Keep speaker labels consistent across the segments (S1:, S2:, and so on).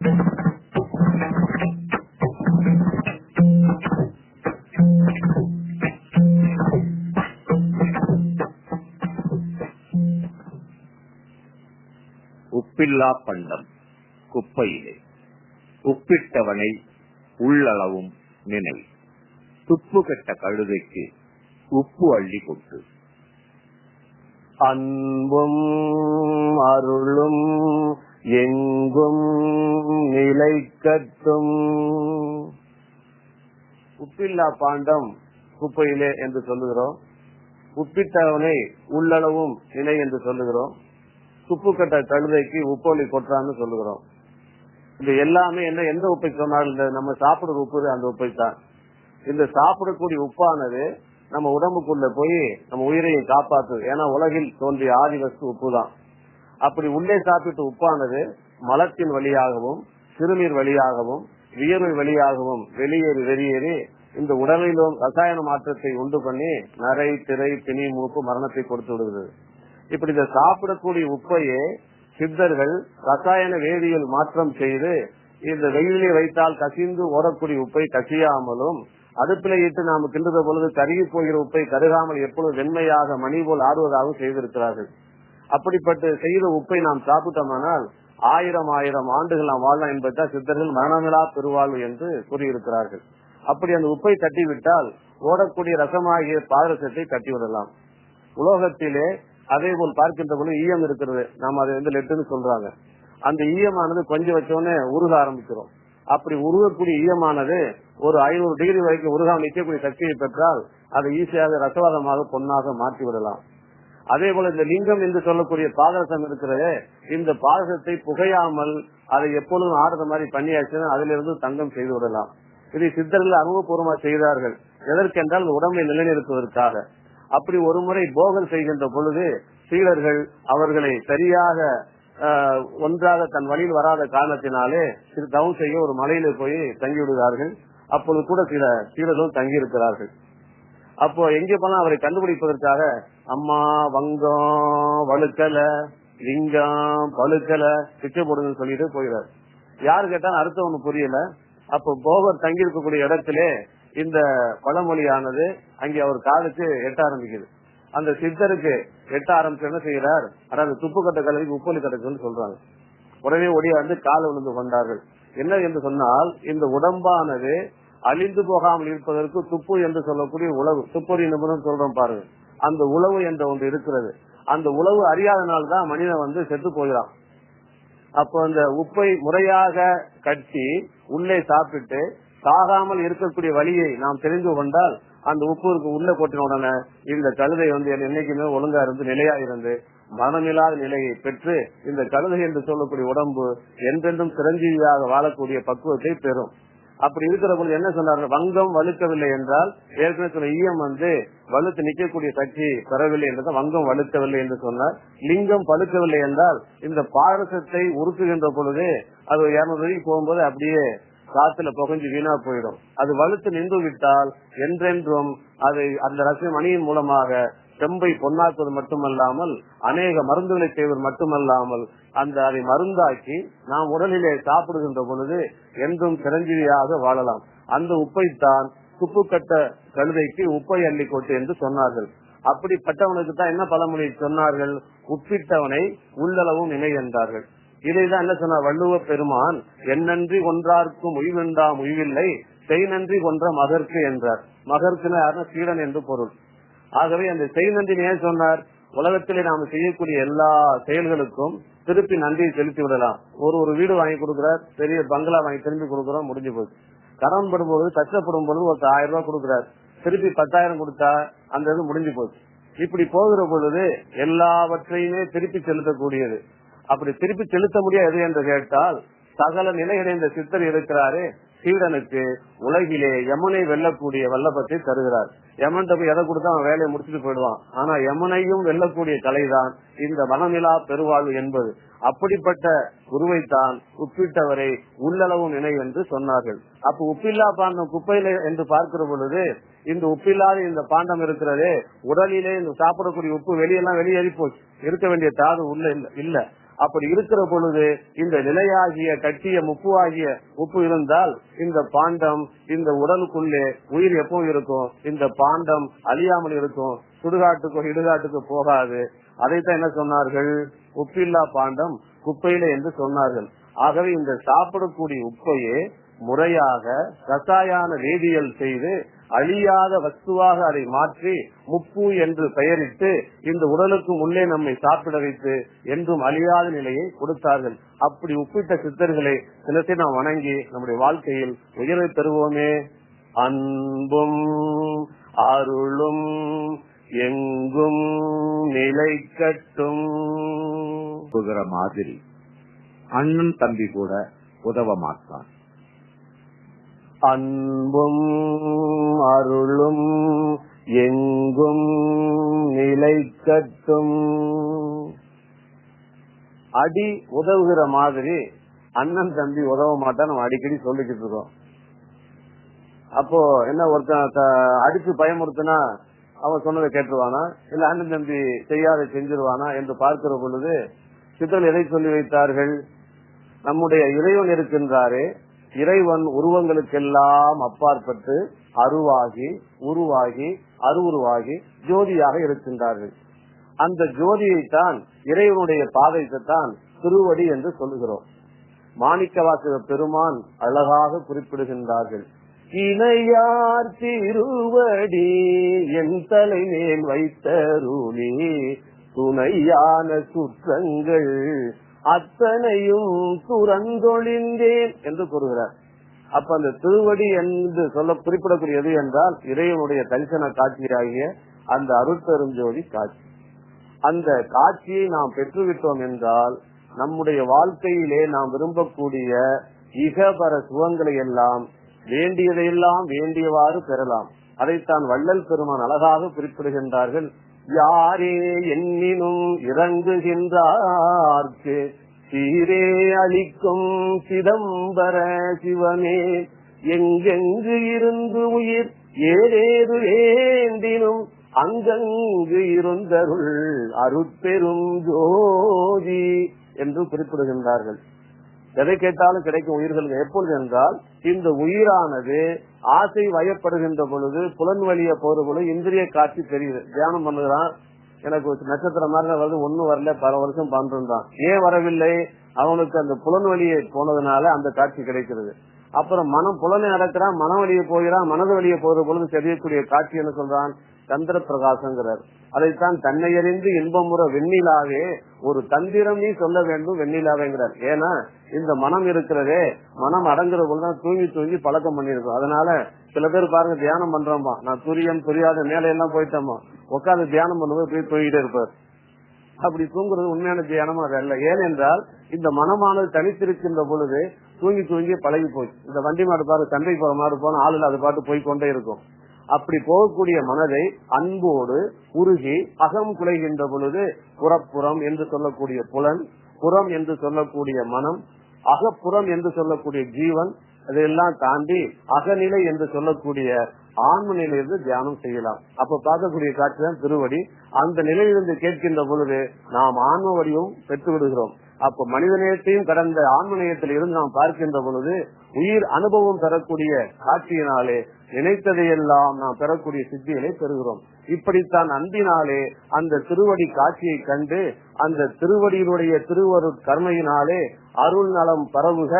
S1: உப்பில்லா பண்டம் குப்பையிலே. உப்பிட்டவனை உள்ளளவும் நினை. துப்பு கெட்ட கழுதைக்கு உப்பு அள்ளி கொட்டு. அன்பும் அருளும் எங்கும் நிலைக்கட்டும். உப்பில்லா பாண்டம் குப்பையிலே என்று சொல்லுகிறோம். உப்பிட்டவனை உள்ளளவும் நினை என்று சொல்லுகிறோம். துப்பு கட்ட கழுதைக்கு உப்பொலி கொட்டான்னு சொல்லுகிறோம். இது எல்லாமே என்ன, எந்த உப்பை சொன்னாலும் நம்ம சாப்பிடுற உப்பு அந்த உப்பை தான். இந்த சாப்பிடக்கூடிய உப்பானது நம்ம உடம்புக்குள்ள போய் நம்ம உயிரையும் காப்பாத்து. ஏன்னா உலகில் தோன்றிய ஆதி வஸ்து உப்பு தான். அப்படி உள்ளே சாப்பிட்ட உப்பானது மலத்தின் வழியாகவும் சிறுநீர் வழியாகவும் வியர்வை வழியாகவும் வெளியேறி இந்த உடலிலும் ரசாயன மாற்றத்தை உண்டு பண்ணி நரை திரை பிணி மூப்பு மரணத்தை கொடுத்து விடுகிறது. இப்படி இந்த சாப்பிடக்கூடிய உப்பையே சித்தர்கள் ரசாயன வேதியியல் மாற்றம் செய்து இந்த வெயிலே வைத்தால் கசிந்து ஓடக்கூடிய உப்பை கசியாமலும், அடுப்பில இட்டு நாம் கிண்டுற பொழுது கருகி போகிற உப்பை கருகாமல் எப்பொழுது வெண்மையாக மணி போல் ஆடுவதாக செய்திருக்கிறார்கள். அப்படிப்பட்ட செய்த உப்பை நாம் சாப்பிட்டோமானால் 1000 ஆண்டுகள் நாம் வாழலாம் என்பதுதான் சித்தர்கள் மரணமில்லா பெருவாழ்வு என்று கூறியிருக்கிறார்கள். அப்படி அந்த உப்பை தட்டிவிட்டால் ஓடக்கூடிய ரசமாகிய பாதரசத்தை தட்டிவிடலாம். உலோகத்திலே அதே போல் பார்க்கின்ற பொழுது ஈயம் இருக்கிறது. நாம் அதை லெட்டுன்னு சொல்றாங்க. அந்த ஈயமானது கொஞ்சம் வச்சோடனே உருக ஆரம்பிக்கிறோம். அப்படி உருகக்கூடிய ஈயமானது ஒரு 500 டிகிரி வரைக்கும் உருகாமல் நிற்கக்கூடிய சக்தியை பெற்றால் அதை ஈஸியாக ரசவாதமாக பொன்னாக மாற்றி விடலாம். அதே போல இந்த லிங்கம் என்று சொல்லக்கூடிய பாதரசம் இருக்கிறது. இந்த பாதரசத்தை புகையாமல் அதை எப்பொழுதும் ஆடுற மாதிரி பண்ணியாச்சுன்னா அதிலிருந்து தங்கம் செய்து விடலாம். இதை சித்தர்கள் அனுபவபூர்வமாக செய்தார்கள். எதற்கென்றால் உடம்பை நிலைநிறுத்துவதற்காக. அப்படி ஒரு முறை போகல் செய்கின்ற பொழுது சீடர்கள் அவர்களை சரியாக ஒன்றாக தன் வழியில் வராத காரணத்தினாலே தவம் செய்ய ஒரு மலையில போய் தங்கி விடுகிறார்கள். அப்பொழுது கூட சில சீடர்கள் தங்கி இருக்கிறார்கள். அப்போ எங்கே போனா அவரை கண்டுபிடிப்பதற்காக அம்மா வங்கம் வழுக்கல லிங்கம் பழுக்கல பிச்சை போடுன்னு சொல்லிட்டு போயிடாரு. யாரு கேட்டாலும் அர்த்தம் ஒண்ணு புரியல. அப்போ போகர் தங்கி இருக்கக்கூடிய இடத்திலே இந்த பழமொழியானது அங்கே அவர் காலுக்கு எட்ட ஆரம்பிக்குது. அந்த சித்தருக்கு எட்ட ஆரம்பிச்சு என்ன செய்கிறார், அதாவது துப்பு கட்ட கலவைக்கு உப்பொலி கட்டக்குன்னு சொல்றாங்க. உடனே ஒடியாந்து கால விழுந்து கொண்டார்கள். என்ன என்று சொன்னால், இந்த உடம்பானது அழிந்து போகாமல் இருப்பதற்கு துப்பு என்று சொல்லக்கூடிய உழவு, துப்பொறி நிபுணம் சொல்றோம் பாருங்க, அந்த உழவு என்ற ஒன்று இருக்கிறது. அந்த உழவு அறியாதனால்தான் மனிதன் செத்து போகிறான். அப்போ அந்த உப்பை முறையாக கட்டி உள்ளே சாப்பிட்டு சாகாமல் இருக்கக்கூடிய வழியை நாம் தெரிந்து கொண்டால் அந்த உப்பு உள்ள கொட்டின உடனே இந்த கழுதை என்னைக்குமே ஒழுங்கா இருந்து நிலையா இருந்து மனமில்லாத நிலையை பெற்று இந்த கழுதை என்று சொல்லக்கூடிய உடம்பு என்றென்றும் சிரஞ்சீவியாக வாழக்கூடிய பக்குவத்தை பெறும். அப்படி இருக்கிற பொழுது என்ன சொன்னார்கள், வங்கம் வலுக்கவில்லை என்றால் ஏற்கனவே சொன்ன ஈயம் வலுத்து நிற்கக்கூடிய சக்தி பெறவில்லை என்றால் வங்கம் வலுக்கவில்லை என்று சொன்னார். லிங்கம் பழுக்கவில்லை என்றால் இந்த பாரசத்தை உருக்குகின்ற பொழுது அது 200 வரைக்கும் போகும்போது அப்படியே காத்துல புகஞ்சு வீணா போயிடும். அது வலுத்து நின்று விட்டால் என்றென்றும் அதை அந்த ரச மணியின் மூலமாக செம்பை பொன்னாக்குவது மட்டுமல்லாமல் அநேக மருந்துகளை செய்வது மட்டுமல்லாமல் அதை மருந்தாக்கி நாம் உடலிலே சாப்பிடுகின்ற பொழுது என்றும் சிரஞ்சீவியாக வாழலாம். அந்த உப்பைத்தான் துப்பு கட்ட கழுதைக்கு உப்பை அள்ளி கொட்டு என்று சொன்னார்கள். அப்படிப்பட்டவனுக்கு தான் என்ன பழமொழி சொன்னார்கள், உப்பிட்டவனை உள்ளளவும் நினை என்றார்கள். இதைதான் என்ன சொன்னார் வள்ளுவ பெருமான், என்னன்றி ஒன்றார்க்கும் உய்வென்றாம் உய்வில்லை செய் நன்றி கொன்ற மகற்கு என்றார். மகர்க்குன்னு யாருன்னா சீடன் என்று பொருள். ஆகவே அந்த செய் நன்றி ஏன் சொன்னார், உலகத்திலே நாம செய்யக்கூடிய எல்லா செயல்களுக்கும் திருப்பி நன்றியை செலுத்தி விடலாம். ஒரு வீடு வாங்கி கொடுக்கிறார், பெரிய பங்களா வாங்கி திரும்பி கொடுக்கிறோம், முடிஞ்சு போகுது. கடன் படும்போது கஷ்டப்படும் பொழுது ஒரு 1000 ரூபாய் கொடுக்கிறார், திருப்பி 10,000 கொடுத்தா அந்த இது முடிஞ்சு போகுது. இப்படி போகிற பொழுது எல்லாவற்றையுமே திருப்பி செலுத்தக்கூடியது. அப்படி திருப்பி செலுத்த முடியாது என்று கேட்டால் சகல நிலையடைந்த சித்தர் இருக்கிறாரு. சீடனுக்கு உலகிலே யமனை வெல்லக்கூடிய வல்லபத்தை தருகிறார். யமன் போய் எதை கொடுத்தா அவன் வேலையை முடிச்சுட்டு போயிடுவான். ஆனா யமனையும் வெல்லக்கூடிய கலைதான் இந்த மனமிலா பெருவாழ்வு என்பது. அப்படிப்பட்ட குருவைத்தான் உப்பிட்டவரை உள்ளளவும் நினை என்று சொன்னார்கள். அப்ப உப்பில்லா பாண்டம் குப்பையில என்று பார்க்கிற பொழுது இந்த உப்பில்லாத இந்த பாண்டம் இருக்கிறதே, உடலிலே இந்த சாப்பிடக்கூடிய உப்பு வெளியெல்லாம் வெளியேறி போச்சு. இருக்க வேண்டிய தாது உள்ள இல்ல. அப்படி இருக்கிற பொழுது இந்த நிலையாகிய கட்டிய உப்பு இருந்தால் இந்த பாண்டம் இந்த உடலுக்குள்ளே உயிர் எப்பவும் இருக்கும், இந்த பாண்டம் அழியாமல் இருக்கும், சுடுகாட்டுக்கோ இடுகாட்டுக்கு போகாது. அதைத்தான் என்ன சொன்னார்கள், உப்பில்லா பாண்டம் குப்பையில என்று சொன்னார்கள். ஆகவே இந்த சாப்பிடக்கூடிய உப்பையே முறையாக ரசாயன வேதியியல் செய்து அழியாத வஸ்துவாக அதை மாற்றி முப்பு என்று பெயரிட்டு இந்த உடலுக்கு உள்ளே நம்மை சாப்பிட வைத்து என்றும் அழியாத நிலையை கொடுத்தார்கள். அப்படி உப்பிட்ட சித்தர்களை தினத்தை நாம் வணங்கி நம்முடைய வாழ்க்கையில் உயர்வை பெறுவோமே. அன்பும் அருளும் எங்கும் நிலை கட்டும்
S2: மாதிரி அண்ணன் தம்பி கூட உதவ மாட்டான்.
S1: அன்பும் அருளும் எங்கும் நிலை கட்டும். அடி உதவுகிற மாதிரி அண்ணன் தம்பி உதவ மாட்டான் நம்ம அடிக்கடி சொல்லிக்கிட்டு இருக்கோம். அப்போ என்ன, ஒருத்தன் அடிச்சு பயமுறுத்தினா அவன் சொன்னதை கேட்டுருவானா, இல்ல அண்ணன் தம்பி செய்யாத செஞ்சிருவானா என்று பார்க்கிற பொழுது சித்தர்கள் எதை சொல்லி வைத்தார்கள், நம்முடைய இறைவன் இருக்கின்றாரே, இறைவன் உருவங்களுக்கெல்லாம் அப்பாற்பட்டு அருவாகி உருவாகி அருவுருவாகி ஜோதியாக இருக்கின்றார்கள். அந்த ஜோதியைத்தான் இறைவனுடைய பாதைத்தான் திருவடி என்று சொல்லுகிறோம். மாணிக்கவாசக பெருமான் அழகாக குறிப்பிடுகின்றார்கள், இணையார் திருவடி என் தலை மேல் வைத்தருளி துணையான சுற்றங்கள் அத்தனையும் துறந்தொழிந்தேன் என்று கூறுகிறார். அப்ப அந்த திருவடி என்று சொல்ல குறிப்பிடக்கூடியது என்றால் இறைவனுடைய தரிசன காட்சியாகிய அந்த அருட்பெருஞ்சோதி காட்சி. அந்த காட்சியை நாம் பெற்றுவிட்டோம் என்றால் நம்முடைய வாழ்க்கையிலே நாம் விரும்பக்கூடிய இகபர சுகங்களை எல்லாம் வேண்டியதையெல்லாம் வேண்டியவாறு பெறலாம். அதைத்தான் வள்ளல் பெருமான் அழகாக குறிப்பிடுகின்றார்கள். யாரே எண்ணினும் இறங்குகின்றார்க்கு சீரே அளிக்கும் சிதம்பர சிவமே, எங்கெங்கு இருந்து உயிர் ஏதேது வேண்டினும் அங்கங்கு இருந்தருள் அருட்பெரும் ஜோதி என்று குறிப்பிடுகின்றார்கள். எதை கேட்டாலும் கிடைக்கும் உயிர்களுக்கு எப்பொழுது என்றால் இந்த உயிரானது ஆசை வயப்படுகின்ற பொழுது புலன் வழிய போற பொழுது இந்திரிய காட்சி தெரியுது. தியானம் பண்ணுகிறான், எனக்கு நட்சத்திரம் மாதிரி வருது, ஒன்னும் வரல, பல வருஷம் பண்றான், ஏன் வரவில்லை, அவனுக்கு அந்த புலன் வழியை போனதுனால அந்த காட்சி கிடைக்கிறது. அப்புறம் மனம் புலனை நடக்கிறான், மன வழியை போகிறான், மனது வழியை போற பொழுது தெரியக்கூடிய காட்சி என்ன சொல்றான், சந்திர பிரகாசங்கிறார். அதைத்தான் தன்னை அறிந்து இன்பமுற வெண்ணிலாவே ஒரு தந்திரம் நீ சொல்ல வேண்டும் வெண்ணிலாவேங்கிறார். ஏன்னா இந்த மனம் இருக்கிறதே, மனம் அடங்குற பொழுதுதான் தூங்கி தூங்கி பழக்கம் பண்ணிருக்கோம். அதனால சில பேர் பாருங்க தியானம் பண்றோமா, நான் துரியம் புரியாத மேல எல்லாம் போயிட்டோமா, உட்காந்து தியானம் பண்ணும்போது போய் தூங்கிட்டே இருப்பார். அப்படி தூங்குறது உண்மையான தியானமா அல்ல. ஏனென்றால் இந்த மனமானது தனித்திருக்கின்ற பொழுது தூங்கி தூங்கி பழகி போச்சு. இந்த வண்டி மாடு பாரு, சந்தைக்கு போற மாடு போனா ஆளுல அது பாட்டு போய் கொண்டே இருக்கும். அப்படி போகக்கூடிய மனதை அன்போடு உருகி அகம் குலைகின்ற பொழுது புறப்புறம் என்று சொல்லக்கூடிய புலன், புறம் என்று சொல்லக்கூடிய மனம், அகப்புறம் என்று சொல்லக்கூடிய ஜீவன், அதையெல்லாம் தாண்டி அகநிலை என்று சொல்லக்கூடிய ஆன்ம நிலையிலிருந்து தியானம் செய்யலாம். அப்ப பார்க்கக்கூடிய காட்சி தான் திருவடி. அந்த நிலையிலிருந்து கேட்கின்ற பொழுது நாம் ஆன்ம வடிவம் பெற்று விடுகிறோம். அப்ப மனிதநேயத்தையும் கடந்த ஆன்ம நேயத்தில் இருந்து நாம் பார்க்கின்ற பொழுது உயிர் அனுபவம் பெறக்கூடிய காட்சியினாலே நினைத்ததையெல்லாம் நாம் பெறக்கூடிய சித்திகளை பெறுகிறோம். இப்படித்தான் அன்பினாலே அந்த திருவடி காட்சியை கண்டு அந்த திருவடியினுடைய திருவரு கர்மையினாலே அருள் நலம் பரவுக,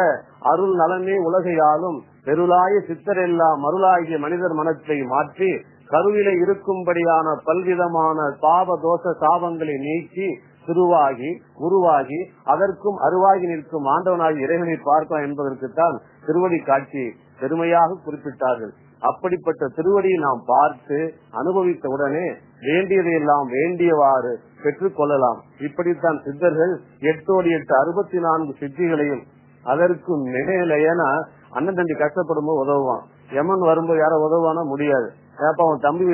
S1: அருள் நலமே உலகையாலும் பெருளாய சித்தரெல்லாம் அருளாகிய மனிதர் மனத்தை மாற்றி கருவிலை இருக்கும்படியான பல்விதமான பாவ தோஷ சாபங்களை நீக்கி திருவாகி உருவாகி அதற்கும் அருவாகி நிற்கும் ஆண்டவனாகி இறைவனை பார்க்கலாம் என்பதற்குத்தான் திருவடி காட்சி பெருமையாக குறிப்பிட்டார்கள். அப்படிப்பட்ட திருவடியை நாம் பார்த்து அனுபவித்த உடனே வேண்டியதையெல்லாம் வேண்டியவாறு பெற்றுக் கொள்ளலாம். இப்படித்தான் சித்தர்கள் 8 64 சித்திகளையும் அதற்கு மேலேனா அண்ணன் தம்பி கஷ்டப்படும் போது உதவுவான். யமன் வரும்போது யாரோ உதவானா முடியாது. ஏப்பா அவன் தம்பி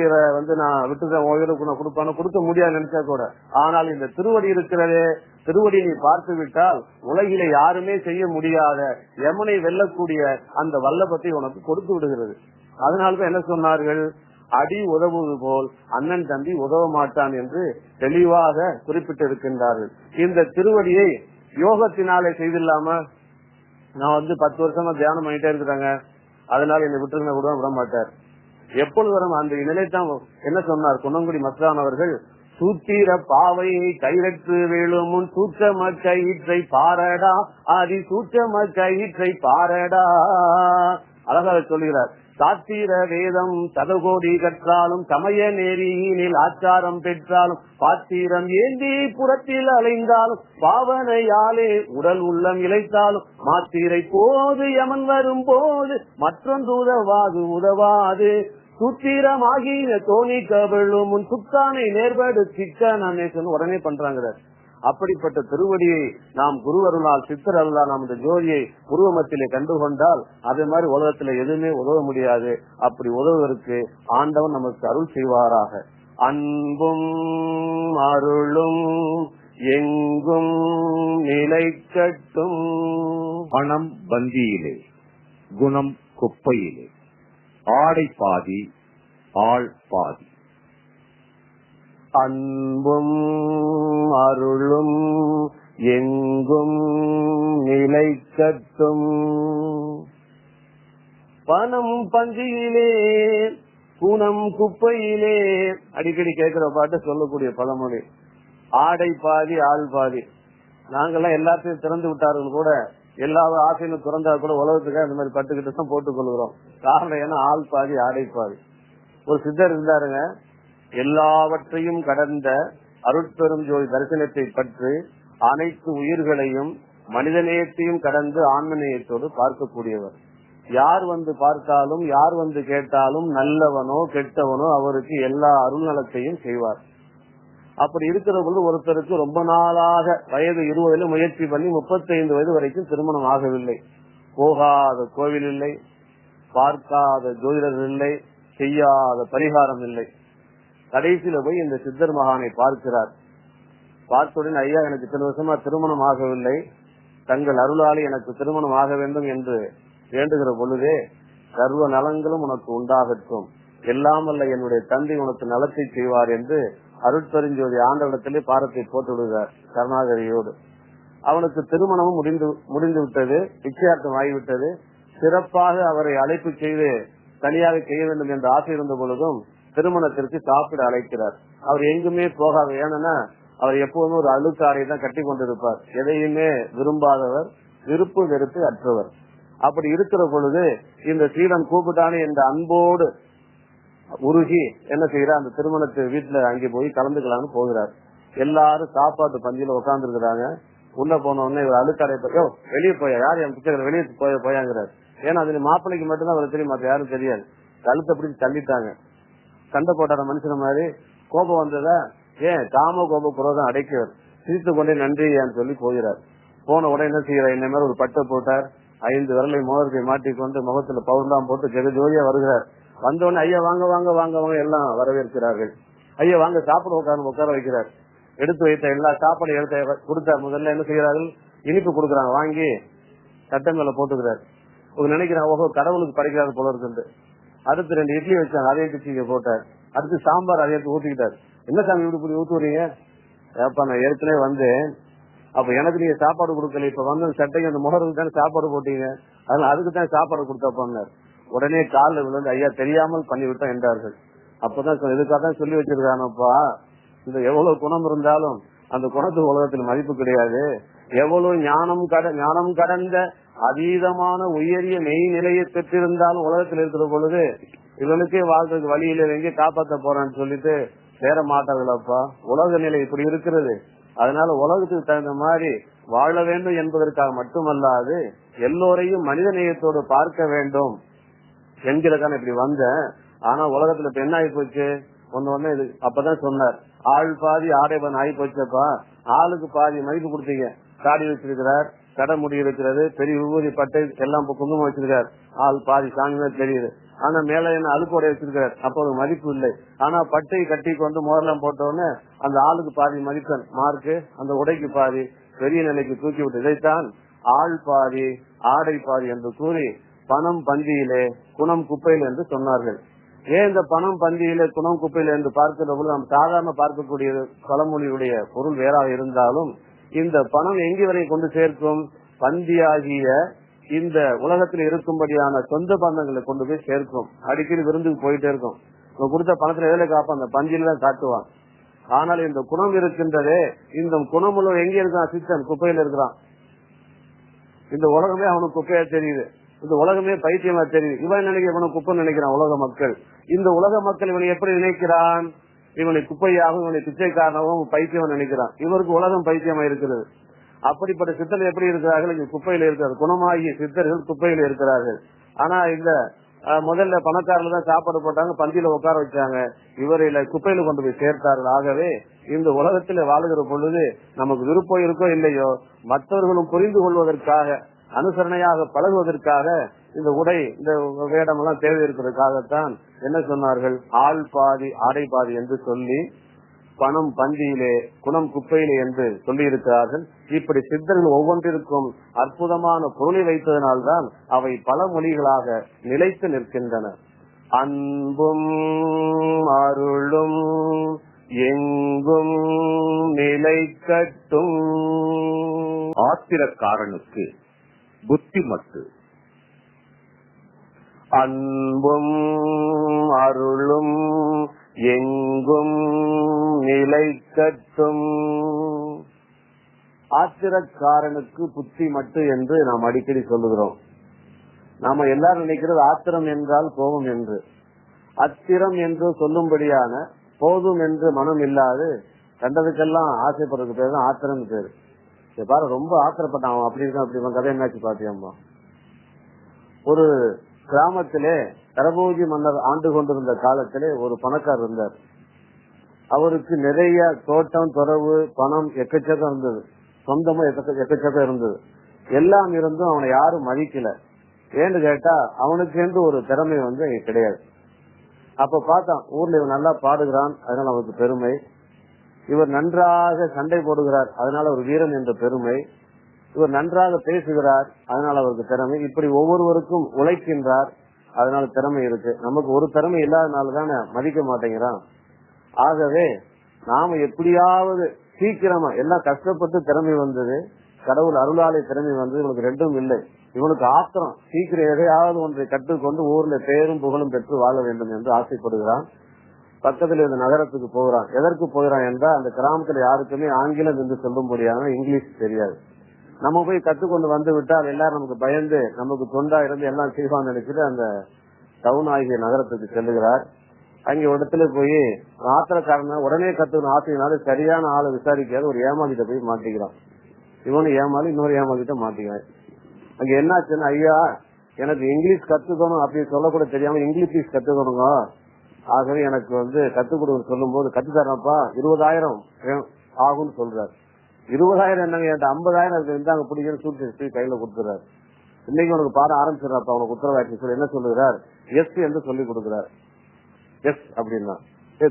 S1: நான் விட்டுதான் உயிருக்கு நான் கொடுப்பானோ கொடுக்க முடியாது நினைச்சா கூட. ஆனால் இந்த திருவடி இருக்கிறதே, திருவடி நீ பார்த்து விட்டால் உலகில யாருமே செய்ய முடியாத யமனை வெல்லக்கூடிய அந்த வல்லபத்தை உனக்கு கொடுத்து விடுகிறது. அதனால்தான் என்ன சொன்னார்கள், அடி உதவுவது போல் அண்ணன் தம்பி உதவ மாட்டான் என்று தெளிவாக குறிப்பிட்டிருக்கின்றார்கள். இந்த திருவடியை யோகத்தினாலே செய்தில்லாம நான் 10 வருஷமா தியானம் பண்ணிட்டே இருக்கிறாங்க, அதனால என்னை விட்டுருங்க கூட விட மாட்டார். எப்பொழுது வரும் அந்த நிலைத்தான் என்ன சொன்னார் குணங்குடி மஸ்தான் அவர்கள், சூத்திர பாவை கைரற்று வேளும் முன் சூட்சம கயிற்றை பாரடா, ஆதி சூட்சம கயிற்றை பாரடா. அழகாக சொல்கிறார். சாத்திர வேதம் சதகோடி கற்றாலும் சமய நெறியினில் ஆச்சாரம் பெற்றாலும் பாத்திரம் ஏந்தி புறத்தில் அலைந்தாலும் பாவனையாலே உடல் உள்ளம் இழைத்தாலும் மாத்திரை போது யமன் வரும் போது மற்றொன்று உதவாது சூத்திரமாகிய தோணி கவிழும் முன் சுத்தானை நேர்படுத்திக்க நான் உடனே பண்றாங்க. அப்படிப்பட்ட திருவடியை நாம் குருவருளால் சித்தர் அருளால் நாம் இந்த ஜோதியை உருவமத்திலே கண்டுகொண்டால் அதே மாதிரி உலகத்துல எதுவுமே உதவ முடியாது. அப்படி உதவுவதற்கு ஆண்டவன் நமக்கு அருள் செய்வாராக. அன்பும் அருளும் எங்கும் நிலைக்கட்டும்.
S2: பணம் பந்தியிலே, குணம் குப்பையிலே, ஆடை பாதி ஆள் பாதி.
S1: அன்பும் அருளும் எங்கும் நிலைக்கட்டும். பணம் பந்தியிலே, குணம் குப்பையிலே. அடிக்கடி கேட்கிற பாட்டு சொல்லக்கூடிய பழமொழி. ஆடை பாதி ஆள் பாதி. நாங்கெல்லாம் எல்லாத்தையும் திறந்து விட்டார்கள் கூட, எல்லா ஆசையும் திறந்தா கூட உலகத்துக்காக இந்த மாதிரி பட்டுக்கிட்டு தான் போட்டுக் கொள்கிறோம். காரணம் ஏன்னா ஆள் பாதி ஆடை பாதி. ஒரு சித்தர் இருந்தாருங்க, எல்லாவற்றையும் கடந்த அருட்பெரும் ஜோதி தரிசனத்தை பற்றி அனைத்து உயிர்களையும் மனிதநேயத்தையும் கடந்து ஆன்மநேயத்தோடு பார்க்கக்கூடியவர். யார் பார்த்தாலும் யார் கேட்டாலும் நல்லவனோ கெட்டவனோ அவருக்கு எல்லா அருள்நலத்தையும் செய்வார். அப்படி இருக்கிற பொழுது ஒருத்தருக்கு ரொம்ப நாளாக வயது 20 முயற்சி பண்ணி 35 வயது வரைக்கும் திருமணம் ஆகவில்லை. போகாத கோவில் இல்லை, பார்க்காத ஜோதிடர் இல்லை, செய்யாத பரிகாரம் இல்லை. கடைசியில போய் இந்த சித்தர் மகானை பார்க்கிறார். பார்த்தவுடன், ஐயா எனக்கு இத்தனை வருஷமா திருமணம் ஆகவில்லை, தங்கள் அருளாளி எனக்கு திருமணம் ஆக வேண்டும் என்று வேண்டுகிற பொழுதே, சர்வ நலங்களும் உனக்கு உண்டாகட்டும், எல்லாம் வல்ல என்னுடைய தந்தை உனக்கு நலத்தை செய்வார் என்று அருட்பெருஞ்சோதி ஆண்டவனிடத்திலே பாரத்தை போட்டு விடுகிறார் கருணாகரியோடு. அவனுக்கு திருமணமும் முடிந்து விட்டது, நிச்சயார்த்தம் ஆகிவிட்டது. சிறப்பாக அவரை அழைப்பு செய்து தனியாக செய்ய வேண்டும் என்ற ஆசை இருந்த பொழுதும் திருமணத்திற்கு சாப்பிட அழைக்கிறார். அவர் எங்குமே போகாத. ஏன்னா அவர் எப்போதுமே ஒரு அழுக்காரை தான் கட்டி கொண்டிருப்பார். எதையுமே விரும்பாதவர், விருப்பு வெறுப்பு அற்றவர். அப்படி இருக்கிற பொழுது இந்த சீடன் கூப்பிட்டானே என்ற அன்போடு உருகி என்ன செய்யறார், அந்த திருமணத்து வீட்டுல அங்கே போய் கலந்துக்கலாம்னு போகிறார். எல்லாரும் சாப்பாட்டு பந்தியில உட்கார்ந்து இருக்கிறாங்க. உள்ள போன உடனே இவர் அழுக்காரை வெளியே போயா, யார் என் பிச்சை வெளியே போயாங்கிறார். ஏன்னா அது மாப்பிள்ளைக்கு மட்டும்தான் அவர் தெரியும், மற்ற யாரும் தெரியாது. கழுத்தை பிடிச்சி தள்ளிட்டாங்க. சண்டை போட்டார மனுஷன் மாதிரி. கோபம் வந்ததா, ஏன் காம கோப குரோதம் அடைக்கவர். சிரித்து கொண்டே நன்றியான்னு சொல்லி போகிறார். போன உடனே என்ன செய்யறார், என்ன மாதிரி ஒரு பட்டை போட்டார், 5 விரலை மோதிரத்தை மாட்டிக்கொண்டு முகத்துல பவுர்லாம் போட்டு ஜெகஜோதியா வருகிறார். வந்தோடனே ஐயா வாங்க வாங்க வாங்க வாங்க எல்லாம் வரவேற்கிறார்கள். ஐயா வாங்க சாப்பிட உட்கார வைக்கிறார். எடுத்து வைத்த எல்லா சாப்பாடு எடுத்து கொடுத்தார். முதல்ல என்ன செய்கிறார்கள், இனிப்பு கொடுக்குறாங்க, வாங்கி சட்டை மேல போட்டுக்கிறார். நினைக்கிறாங்க ஓஹோ கடவுளுக்கு படைக்கிறாரு போல இருக்கு. அடுத்து 2 இட்லி வச்சாங்க, அதே கிச்சிங்க போட்டார். அடுத்து சாம்பார் அதே ஊத்திக்கிட்டார். என்ன சாமி இப்படி ஊத்துறீங்க, ஏப்பா நான் ஏற்கனவே வந்தேன், அப்ப எனக்கு நீங்க சாப்பாடு கொடுக்கல, இப்ப வந்து சட்டைக்கு அந்த முகருக்கு தானே சாப்பாடு போட்டீங்க, அதனால அதுக்கு தான் சாப்பாடு கொடுத்தாப்பாங்க. உடனே காலில் விழுந்து ஐயா தெரியாமல் பண்ணிவிட்டோம் என்றார்கள். அப்பதான் இதுக்காக தான் சொல்லி வச்சிருக்கானப்பா, இந்த எவ்வளவு குணம் இருந்தாலும் அந்த குணத்துக்கு உலகத்தில் மதிப்பு கிடையாது. எவ்வளவு ஞானம் கடந்த அதீதமான உயரிய மெய் நிலையை பெற்றிருந்தாலும் உலகத்தில் இருக்கிற பொழுது இவனுக்கே வாழ்றதுக்கு வழியில எங்கே காப்பாற்ற போறான்னு சொல்லிட்டு சேர மாட்டார்களப்பா. உலக நிலை இப்படி இருக்கிறது. அதனால உலகத்துக்கு தகுந்த மாதிரி வாழ வேண்டும் என்பதற்காக மட்டுமல்லாது எல்லோரையும் மனித நேயத்தோடு பார்க்க வேண்டும் என்கிறதான இப்படி வந்தேன். ஆனா உலகத்துல இப்ப என்ன ஆகி போச்சு, ஒன்னு இது அப்பதான் சொன்னார், ஆள் பாதி ஆடைபன் ஆகி போச்சப்பா. ஆளுக்கு பாதி மதிப்பு கொடுத்தீங்க. தாடி வச்சிருக்கிறார், கடை முடி இருக்கிறது, பெரிய விபூதி பட்டை எல்லாம் குங்குமம் வச்சிருக்காரு, ஆள் பாதி சாமியா தெரியுது. ஆனா மேல என்ன அழுக்கோடைய வச்சிருக்காரு, அப்போ ஒரு மதிப்பு இல்லை. ஆனா பட்டை கட்டி கொண்டு முதலாம் போட்டோன்னு அந்த ஆளுக்கு பாதி மதிப்பெண் மார்க்கு, அந்த உடைக்கு பாதி, பெரிய நிலைக்கு தூக்கி விட்டு. இதைத்தான் ஆள் பாதி ஆடை பாதி என்று கூறி பணம் பந்தியிலே குணம் குப்பையில் என்று சொன்னார்கள். ஏன் இந்த பணம் பந்தியிலே குணம் குப்பையில் என்று பார்க்கிற போது நாம் சாதாரண பார்க்கக்கூடிய பழமொழியுடைய பொருள் வேறாக இருந்தாலும் இந்த பணம் எங்கே வரை கொண்டு சேர்க்கும்? பந்தியாகிய இந்த உலகத்தில் இருக்கும்படியான சொந்த பந்தங்களை கொண்டு போய் சேர்க்கும். அடிக்கடி விருந்துக்கு போயிட்டே இருக்கும். கொடுத்த பணத்துல எதில் காப்பான்? அந்த பந்தியில தான் காட்டுவான். ஆனால் இந்த குணம் இருக்கின்றதே, இந்த குணமுள்ள எங்கே இருக்கான்? சித்தன் குப்பையில இருக்கிறான். இந்த உலகமே அவனுக்கு குப்பையா தெரியுது. இந்த உலகமே பைத்தியமா தெரியுது. இவன் நினைக்க இவனை குப்பை நினைக்கிறான் உலக மக்கள். இந்த உலக மக்கள் இவனை எப்படி நினைக்கிறான்? இவனை குப்பையாகவும் இவனை பிச்சைக்காரனாகவும் பைத்தியம் நினைக்கிறான். இவருக்கு உலகம் பைத்தியமா இருக்கிறது. அப்படிப்பட்ட சித்தர்கள் எப்படி இருக்கிறார்கள்? இங்க குப்பையில இருக்கிறார். குணமாகிய சித்தர்கள் குப்பையில இருக்கிறார்கள். ஆனா இந்த முதல்ல பணக்காரர்கள் தான் சாப்பாடு போட்டாங்க, பந்தியில உட்கார வச்சாங்க. இவரையில குப்பையில கொண்டு போய் சேர்த்தார்கள். ஆகவே இந்த உலகத்துல வாழுகிற பொழுது நமக்கு விருப்பம் இருக்கோ இல்லையோ, மற்றவர்களும் புரிந்து கொள்வதற்காக, அனுசரணையாக பழகுவதற்காக இந்த உடை, இந்த வேடம் எல்லாம் தேவை இருக்கிறதுக்காகத்தான் என்ன சொன்னார்கள்? ஆள் பாதி ஆடை பாதி என்று சொல்லி, பணம் பந்தியிலே குணம் குப்பையிலே என்று சொல்லி இருக்கிறார்கள். இப்படி சித்தர்கள் ஒவ்வொன்றிற்கும் அற்புதமான பொருளை வைத்ததனால்தான் அவை பல மொழிகளாக நிலைத்து நிற்கின்றன. அன்பும் அருளும் எங்கும் நிலை கட்டும்.
S2: ஆத்திரக்காரனுக்கு புத்தி மட்டு.
S1: அன்பும் அருளும் எங்கும் நிலை கட்டும். ஆத்திரக்காரனுக்கு புத்தி மட்டு என்று நாம் அடிக்கடி சொல்லுகிறோம். நாம எல்லாரும் நினைக்கிறது ஆத்திரம் என்றால் கோபம் என்று. அத்திரம் என்று சொல்லும்படியான போதும் என்று மனம் இல்லாது கண்டதுக்கெல்லாம் ஆசைப்படுறதுக்கு பேர் தான் ஆத்திரம் பேரு. பாரு, ரொம்ப ஆத்திரப்பட்டான், அப்படி இருக்கான் அப்படி இருக்கான். கதை என்னாச்சு பாத்தியம்மா? ஒரு கிராமத்திலே கரபோஜி மன்னர் ஆண்டு கொண்டிருந்த காலத்திலே ஒரு பணக்காரர் இருந்தார். அவருக்கு நிறைய தோட்டம், துறவு, பணம் எக்கச்சக்கம் இருந்தது. சொந்தமும் எக்கச்சக்கம் இருந்தது. எல்லாம் இருந்தும் அவனை யாரும் மதிக்கல. ஏன்னு கேட்டா அவனுக்கு என்று ஒரு திறமை கிடையாது. அப்ப பார்த்தான், ஊர்ல இவன் நல்லா பாடுகிறான், அதனால அவருக்கு பெருமை. இவர் நன்றாக சண்டை போடுகிறார், அதனால ஒரு வீரன் என்ற பெருமை. இவர் நன்றாக பேசுகிறார், அதனால அவருக்கு திறமை. இப்படி ஒவ்வொருவருக்கும் உழைக்கின்றார், அதனால திறமை இருக்கு. நமக்கு ஒரு திறமை இல்லாதனாலதானே மதிக்க மாட்டேங்கிறான். ஆகவே நாம எப்படியாவது சீக்கிரமா எல்லாம் கஷ்டப்பட்டு திறமை வந்தது, கடவுள் அருளாலை திறமை வந்தது. இவனுக்கு ரெண்டும் இல்லை. இவனுக்கு ஆத்திரம், சீக்கிரம் எதையாவது ஒன்றை கற்றுக்கொண்டு ஊர்ல பேரும் புகழும் பெற்று வாழ வேண்டும் என்று ஆசைப்படுகிறான். பக்கத்தில் இருந்த நகரத்துக்கு போகிறான். எதற்கு போகிறான் என்றால், அந்த கிராமத்துல யாருக்குமே ஆங்கிலம் என்று சொல்லும்படியான இங்கிலீஷ் தெரியாது. நம்ம போய் கத்துக்கொண்டு வந்து விட்டால் எல்லாரும் நமக்கு பயந்து நமக்கு தொண்டா இருந்து எல்லாம் செய்வான்னு நினைச்சிட்டு அந்த டவுன் ஆகிய நகரத்துக்கு செல்லுகிறார். அங்க ஒரு இடத்துல போய் ஆத்திரக்காரன உடனே கத்துக்கணும் ஆசையினால சரியான ஆளை விசாரிக்காத ஒரு ஏமாளிட்ட போய் மாட்டிக்கிறான். இவனு ஏமாளி, இன்னொரு ஏமாளிட்ட மாட்டிக்கிறான். அங்க என்னாச்சுன்னா, ஐயா எனக்கு இங்கிலீஷ் கத்துக்கணும் அப்படின்னு சொல்லக்கூட தெரியாம இங்கிலீஷ் கத்துக்கணுங்க, ஆகவே எனக்கு கத்துக் கொடுக்க சொல்லும் போது கத்து தரப்பா 20,000 ஆகும்னு சொல்றாரு. 20,000 என்னங்க, 50,000 இருந்தாங்க பிடிக்கணும் சூட்டு கையில கொடுத்துறாரு. இன்னைக்கு உனக்கு பாட ஆரம்பிச்சிடறாப்பா, உனக்கு உத்தரவாக்கி சொல்லி என்ன சொல்லுகிறார்? எஸ் என்று சொல்லி கொடுக்கிறார். எஸ் அப்படின்னா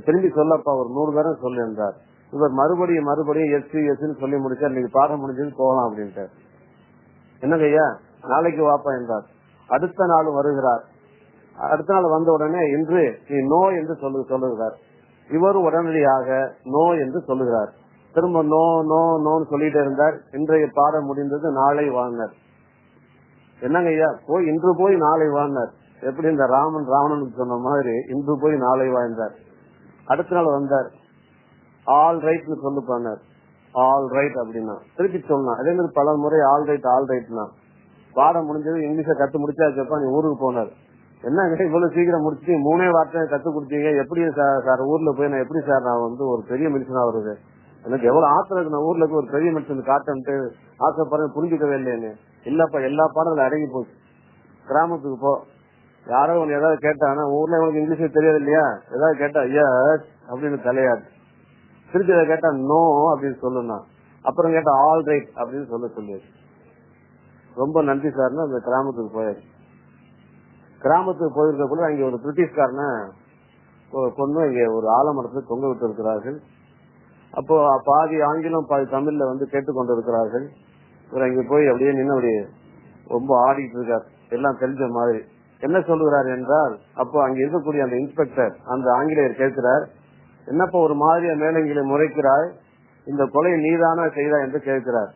S1: திரும்பி சொல்லப்பா ஒரு 100 தரம் சொல்லு என்றார். இவர் மறுபடியும் எஸ் சொல்லி முடிச்சா இன்னைக்கு பாடம் முடிஞ்சது போகலாம் அப்படின்ட்டு. என்னங்க ஐயா நாளைக்கு வாப்பா என்றார். அடுத்த நாள் வருகிறார். அடுத்த நாள் வந்த உடனே இன்று நீ நோ என்று சொல்லுகிறார். இவரும் உடனடியாக நோ என்று சொல்லுகிறார். திரும்ப நோ நோ நோன்னு சொல்லிட்டே இருந்தார். இன்றைய பாடம் முடிந்தது, நாளை வாழ்ந்தார். என்னங்க ஐயா இன்று போய் நாளை வாழ்ந்தார். எப்படி இந்த ராவணனுக்கு சொன்ன மாதிரி இன்று போய் நாளை வாழ்ந்தார். அடுத்த நாள் வந்தார். ஆல் ரைட் சொல்லு பண்ணார். ஆல் ரைட் அப்படின்னா திருப்பி சொல்லலாம். அதே மாதிரி பல முறை ஆல் ரைட்னா பாடம் முடிஞ்சது, இங்கிலீஷ கத்து முடிச்சாச்சப்பா நீ ஊருக்கு போனார். என்ன இவ்வளவு சீக்கிரம் முடிச்சுட்டு 3 வார்த்தை கத்து கொடுத்தீங்க, எப்படி சார் ஊர்ல போய் நான் எப்படி சார் நான் ஒரு பெரிய மனுஷனா வருது, எனக்கு எவ்வளவு ஆத்திரம் இருக்கு, நான் ஊர்ல போய் ஒரு பெரிய மனுஷன் காட்டன்ட்டு ஆசைப்படுறேன், புரிஞ்சுக்கவே இல்லைன்னு. இல்லப்பா எல்லா பாடங்களும் அடங்கி போச்சு, கிராமத்துக்கு போ. யாரோ ஒன்னு ஏதாவது கேட்டானா, ஊர்ல உங்களுக்கு இங்கிலீஷ் தெரியாது இல்லையா, ஏதாவது கேட்டா எஸ் அப்படின்னு தலையாது. திருப்பி அதை கேட்டா நோ அப்படின்னு சொல்லணும். அப்புறம் கேட்டா ஆல் ரைட் அப்படின்னு சொல்லி ரொம்ப நன்றி சார்னு அந்த கிராமத்துக்கு போயாச்சு. கிராமத்துக்கு போயிருக்கக்குள்ள அங்க ஒரு பிரிட்டிஷ்காரன கொண்டு இங்க ஒரு ஆலமரத்துல தொங்க விட்டு இருக்கிறார்கள். அப்போ பாதி ஆங்கிலம் பாதி தமிழ்ல கேட்டுக்கொண்டு இருக்கிறார்கள். இவர் அங்க போய் அப்படியே நின்று அப்படியே ரொம்ப ஆடிட்டு இருக்கார், எல்லாம் தெரிஞ்ச மாதிரி. என்ன சொல்லுகிறார் என்றால், அப்போ அங்க இருக்கக்கூடிய அந்த இன்ஸ்பெக்டர் அந்த ஆங்கிலேயர் கேட்கிறார், என்னப்பா ஒரு மாதிரியா மேலங்கில முறைக்கிறாய், இந்த கொலை நீதானா செய்தா என்று கேட்கிறார்.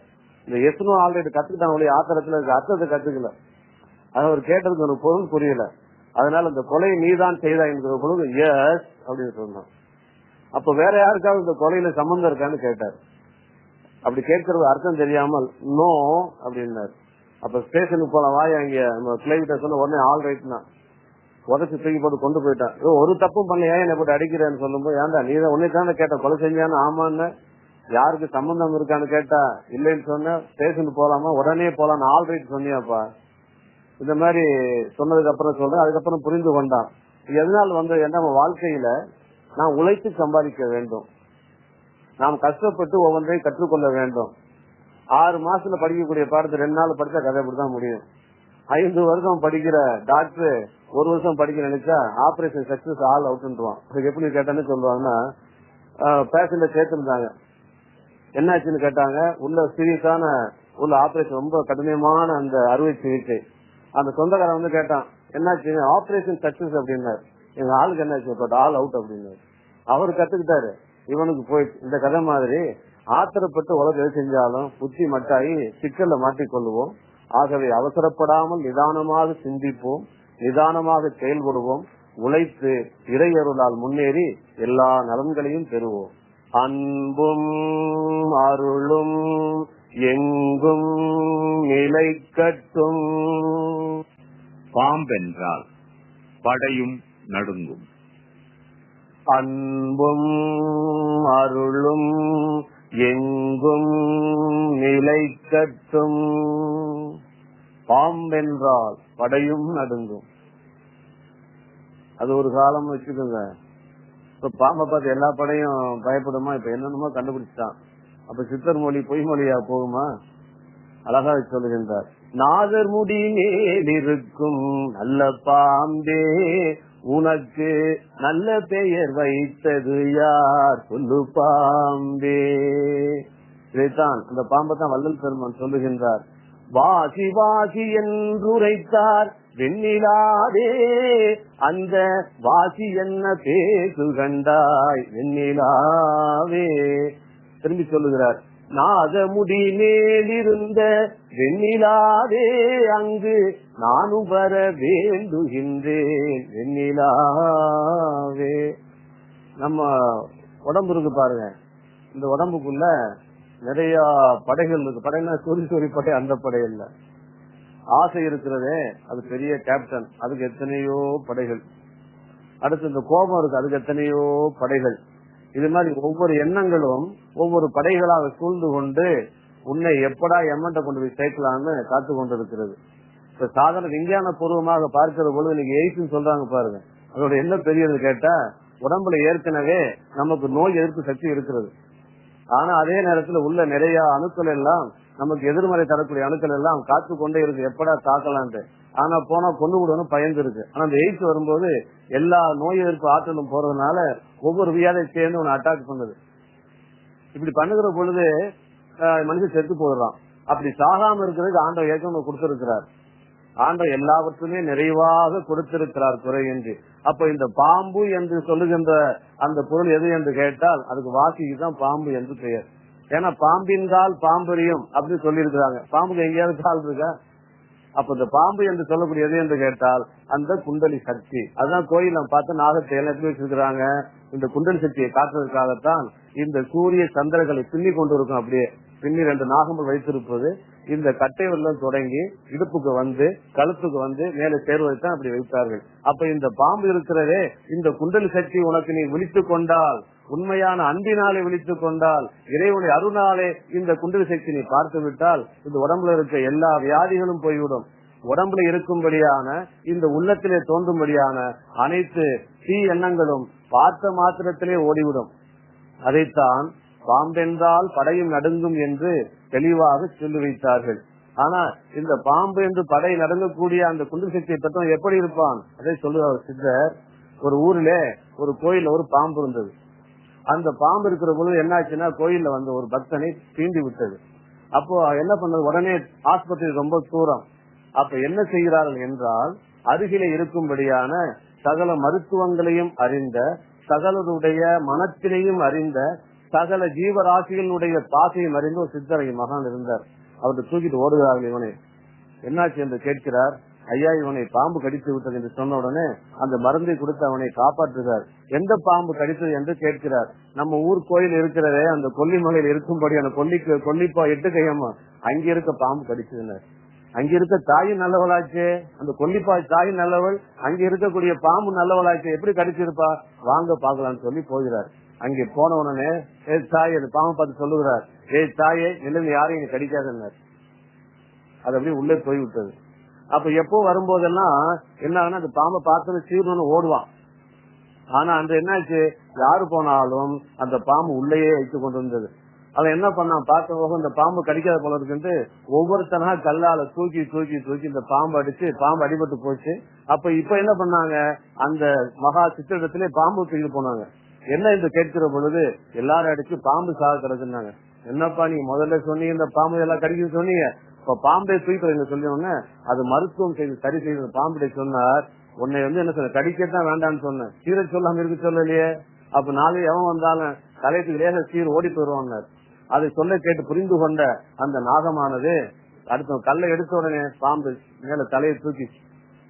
S1: இந்த எஸ்னோ ஆல்ரெடி கத்துக்கிட்டாங்க, ஆத்திரத்துல இருக்க அர்த்தத்தை கத்துக்கல. அது அவர் கேட்டதுக்கு ஒரு பொருள் புரியல. அதனால இந்த கொலை நீதான் செய்தா என்கிற பொழுது எஸ் அப்படின்னு சொன்னான். அப்ப வேற யாருக்காவது இந்த கொலையில சம்பந்தம் இருக்கான்னு கேட்டார். அப்படி கேட்கறது அர்த்தம் தெரியாமல் நோ அப்படின்னாரு. அப்ப ஸ்டேஷனுக்கு போலாம் வாய், அங்க நம்ம கிளைவிட்ட சொன்ன உடனே ஆல் ரைட்னா உதச்சு தூக்கி போட்டு கொண்டு போயிட்டான். ஒரு தப்பும் பண்ணலையா என்னை போட்டு அடிக்கிறேன்னு சொல்லும்போது, ஏன்டா நீ தான் உன்னை தானே கேட்ட கொலை செஞ்சான்னு. ஆமான்னு. யாருக்கு சம்பந்தம் இருக்கான்னு கேட்டா இல்லைன்னு சொன்ன. ஸ்டேஷனுக்கு போலாமா, உடனே போலாம், ஆல் ரைட் சொன்னியாப்பா. இந்த மாதிரி சொன்னதுக்கு அப்புறம் சொல்றேன். அதுக்கப்புறம் புரிந்து கொண்டான். எதனால் என்ன, நம்ம வாழ்க்கையில நாம் உழைத்து சம்பாதிக்க வேண்டும், நாம் கஷ்டப்பட்டு ஒவ்வொன்றையும் கற்றுக்கொள்ள வேண்டும். 6 மாசத்துல படிக்கக்கூடிய பாடத்தை 2 நாள் படிச்சா கதை அப்படிதான் முடியும். 5 வருஷம் படிக்கிற டாக்டர் 1 வருஷம் படிக்க நினைச்சா ஆபரேஷன் சக்சஸ் ஆல் அவுட்ன்றான். எப்படி கேட்டான்னு சொல்லுவாங்கன்னா, பேஷண்ட சேர்த்திருந்தாங்க, என்னாச்சுன்னு கேட்டாங்க. உள்ள சீரியஸான உள்ள ஆபரேஷன், ரொம்ப கடுமையான அந்த அறுவை சிகிச்சை. அந்த சொந்தக்காரன் கேட்டான், என்னாச்சு? ஆபரேஷன் சக்சஸ் அப்படின்னாரு. எங்க ஆளுக்கு என்னாச்சு? ஆல் அவுட் அப்படின்னாரு. அவரு கத்துக்கிட்டாரு. இவனுக்கு போயிட்டு இந்த கதை மாதிரி ஆத்திரப்பட்டு உலக எது செஞ்சாலும் புத்தி மட்டாயி சிக்கல்ல மாட்டிக்கொள்ளுவோம். ஆகவே அவசரப்படாமல் நிதானமாக சிந்திப்போம், நிதானமாக செயல்படுவோம். உழைத்து இறையருளால் முன்னேறி எல்லா நலன்களையும் பெறுவோம். அன்பும் அருளும் எங்கும் நிலைக்கட்டும்.
S2: பாம்பென்றால் படையும் நடுங்கும்.
S1: அன்பும் அருளும் எங்கும் நிலைக்கட்டும். பாம்பென்றால் படையும் நடுங்கும். அது ஒரு காலம் வச்சுக்கோங்க. இப்ப பாம்பை பார்த்து எல்லா படையும் பயப்படுமா? இப்ப என்னென்னமோ கண்டுபிடிச்சிட்டான். அப்ப சித்தர் மொழி பொய்மொழியா போகுமா? அழகா சொல்லுகின்றார். நாதர் முடி மேலிருக்கும் நல்ல பாம்பே, உனக்கு நல்ல பெயர் வைத்தது யார் சொல்லு பாம்பே. இதைத்தான் அந்த பாம்பை தான் வள்ளல் பெருமான் சொல்லுகின்றார். வாசி வாசி என்றுரைத்தார் வெண்ணிலாதே, அந்த வாசி என்ன பேசு கண்டாய் வெண்ணிலாவே. திரும்பி சொல்லுகிறார். நாதமுடி மேலிருந்த வெண்ணிலாவே, அங்கு நானும் வர வேண்டுகின்றேன் வெண்ணிலாவே. நம்ம உடம்பு இருக்கு பாருங்க, இந்த உடம்புக்குள்ள நிறைய படைகள் இருக்கு. படைனா சூரி படை, அந்த படை இல்ல. ஆசை இருக்கிறதே, அது பெரிய கேப்டன், அதுக்கு எத்தனையோ படைகள். அடுத்து இந்த கோபம் இருக்கு, அதுக்கு எத்தனையோ படைகள். இது மாதிரி ஒவ்வொரு எண்ணங்களும் ஒவ்வொரு படைகளாக சூழ்ந்து கொண்டு உன்னை எப்படா எம்மட்ட கொண்டு போய் சேர்க்கலான்னு காத்து கொண்டிருக்கிறது. இப்ப சாதாரண விஞ்ஞான பூர்வமாக பார்க்கிற பொழுது இன்னைக்கு எய்ட்ஸ் சொல்றாங்க பாருங்க. அதோட என்ன பெரியது கேட்டா, உடம்புல ஏற்கனவே நமக்கு நோய் எதிர்ப்பு சக்தி இருக்கிறது. ஆனா அதே நேரத்துல உள்ள நிறைய அணுக்கள் எல்லாம் நமக்கு எதிர்மறை தரக்கூடிய அணுக்கள் எல்லாம் காத்து கொண்டே இருக்கு, எப்படா தாக்கலான்ட்டு. ஆனா போனா கொண்டு விடணும் பயந்து இருக்கு. ஆனா அந்த எய்ட்ஸ் வரும்போது எல்லா நோய் எதிர்ப்பு ஆற்றலும் போறதுனால ஒவ்வொரு வியாதியை சேர்ந்து ஒன்னு அட்டாக் பண்ணுது. இப்படி பண்ணுகிற பொழுது மனுஷன் செத்து போயிடறான். அப்படி சாகாம இருக்கிறதுக்கு ஆண்டவர் ஏற்கனவே கொடுத்திருக்கிறார். ஆண்டவர் எல்லாவற்றுமே நிறைவாக கொடுத்திருக்கிறார் குறையின்றி. அப்ப இந்த பாம்பு என்று சொல்லுகின்ற அந்த பொருள் எது என்று கேட்டால் அதுக்கு வாசிக்கு தான் பாம்பு என்று பெயர். ஏன்னா பாம்பின் கால் பாம்பரியும் அப்படின்னு சொல்லி இருக்கிறாங்க. பாம்புக்கு எங்கேயாவது கால் இருக்கா? அப்ப இந்த பாம்பு என்று சொல்லக்கூடியது என்று கேட்டால் அந்த குண்டலி சக்தி. அதுதான் கோயில் நம்ம பார்த்து நாகத்தை எல்லாம் எப்படி வச்சிருக்கிறாங்க. இந்த குண்டலி சக்தியை காட்டுறதுக்காகத்தான் இந்த சூரிய சந்திரர்களை பின்னி கொண்டு இருக்கும். அப்படியே பின்னி 2 நாகங்கள் வைத்திருப்பது இந்த கட்டை வெள்ளம் தொடங்கி இடுப்புக்கு வந்து கழுத்துக்கு வந்து மேலே சேர்வதைத்தான் அப்படி வைத்தார்கள். அப்ப இந்த பாம்பு இருக்கிறதே, இந்த குண்டலி சக்தி உனக்கு நீ விழித்துக் கொண்டால், உண்மையான அன்பினாலே விழித்துக் கொண்டால், இறைவனுடைய அருளாலே இந்த குண்டலி சக்தி நீ பார்த்து விட்டால் இந்த உடம்புல இருக்க எல்லா வியாதிகளும் போய்விடும். உடம்புல இருக்கும்படியான இந்த உள்ளத்திலே தோன்றும்படியான அனைத்து தீ எண்ணங்களும் பார்த்த மாத்திரத்திலே ஓடிவிடும். அதைத்தான் பாம்பென்றால் படையும் நடுங்கும் என்று தெளிவாக சொல்லி வைத்தார்கள். ஆனா இந்த பாம்பு என்று படை நடுங்கக்கூடிய அந்த குண்டலி சக்தியை பற்றி எப்படி இருப்பான் அதை சொல்லுவார் சித்தர். ஒரு ஊரிலே ஒரு கோயில்ல ஒரு பாம்பு இருந்தது. அந்த பாம்பு இருக்கிற பொழுது என்னாச்சுன்னா கோயில்ல வந்து ஒரு பக்தனை தீண்டி விட்டது. அப்போ என்ன பண்ணது, உடனே ஆஸ்பத்திரி ரொம்ப தூரம். அப்ப என்ன செய்கிறார்கள் என்றால், அருகிலே இருக்கும்படியான சகல மருத்துவங்களையும் அறிந்த, சகலருடைய மனத்தினையும் அறிந்த சகல ஜீவராசிகளுடைய பாசையும் அறிந்து ஒரு சித்தரை மகான் இருந்தார். அவர்கிட்ட தூக்கிட்டு ஓடுகிறார்கள். இவனை என்னாச்சு என்று கேட்கிறார். ஐயா, இவனை பாம்பு கடித்து விட்டது என்று சொன்ன உடனே அந்த மருந்தை கொடுத்து அவனை காப்பாற்றுகிறார். எந்த பாம்பு கடித்தது என்று கேட்கிறார். நம்ம ஊர் கோயில் இருக்கிறதே, அந்த கொல்லிமலையில் இருக்கும்படி அந்த கொல்லிப்பா 8 கையம்மா அங்க இருக்க பாம்பு கடிச்சதுனர். அங்க இருக்க தாயும் நல்லவளாச்சே, அந்த கொல்லிப்பா தாயும் நல்லவள், அங்க இருக்கக்கூடிய பாம்பு நல்லவளாச்சே, எப்படி கடிச்சிருப்பா, வாங்க பாக்கலாம்னு சொல்லி போகிறார். அங்கே போன உடனே தாய் அந்த பாம்பு பார்த்து சொல்லுகிறார், தாயே நிலைமை யாரையும் கடிக்காதனர். அது அப்படியே உள்ளே போய்விட்டது. அப்ப எப்போ வரும்போதெல்லாம் என்ன ஆகுனா, அந்த பாம்பை பார்த்து சீர்னு ஓடுவான். ஆனா அந்த என்னாச்சு, யாரு போனாலும் அந்த பாம்பு உள்ளேயே வைத்துக் கொண்டு வந்தது. அவன் என்ன பண்ணான், பார்த்த போக இந்த பாம்பு கடிக்காத போல இருக்குன்ட்டு ஒவ்வொருத்தனா கல்லால தூக்கி தூக்கி தூக்கி இந்த பாம்பு அடிச்சு பாம்பு அடிபட்டு போச்சு. அப்ப இப்ப என்ன பண்ணாங்க, அந்த மகா சித்திரத்திலே பாம்பு தூக்கிட்டு போனாங்க. என்ன என்று கேட்கிற பொழுது எல்லாரும் அடிச்சு பாம்பு சாக கிடக்குனாங்க. என்னப்பா நீ முதல்ல சொன்னீங்க இந்த பாம்பு எல்லாம் கடிக்குன்னு சொன்னீங்க, இப்ப பாம்பை தூக்கிட்டு சொன்னோன்னு அது மருத்துவம் செய்து சரி செய்த பாம்புடைய சொன்னார். உன்னை என்ன சொன்ன, கடிக்கத்தான் வேண்டாம்னு சொன்னேன், சீரை சொல்லாம இருக்கு சொல்லலையே. அப்ப நாளை எவன் வந்தாலும் தலையத்துக்கு லேச சீர் ஓடி போயிருவாங்க. அதை சொல்ல கேட்டு புரிந்து கொண்ட அந்த நாகமானது அடுத்த கல்லை எடுத்த உடனே பாம்பு மேல தலையை தூக்கி